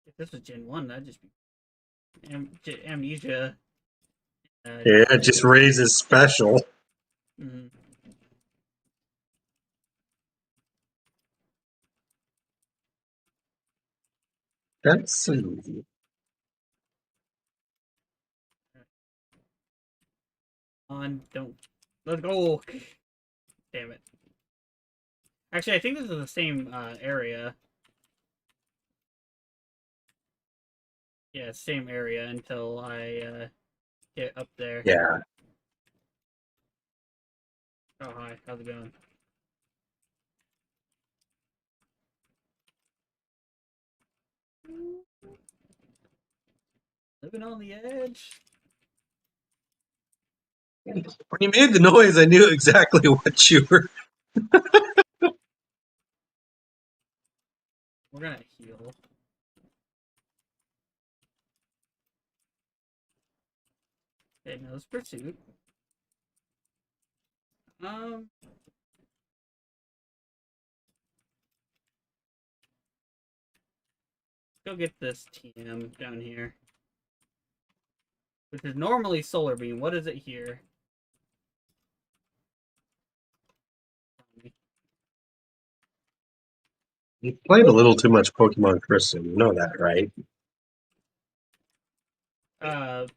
If this was Gen 1, that'd just be amnesia. Yeah, it just raises special. Mm. That's easy. On, don't. Let's go. Damn it. Actually, I think this is the same area. Yeah, same area until I get up there. Yeah. Oh, hi. How's it going? Living on the edge. When you made the noise, I knew exactly what you were. We're gonna heal. Okay, Nose Pursuit. Go get this TM down here. Which is normally Solar Beam. What is it here? You played a little too much Pokemon Crystal, you know that, right?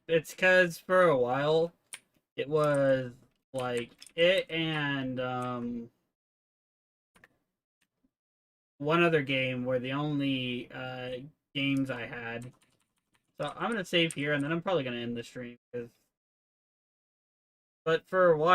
It's because for a while, it was like it and one other game were the only games I had. So I'm gonna save here, and then I'm probably gonna end the stream. But for a while.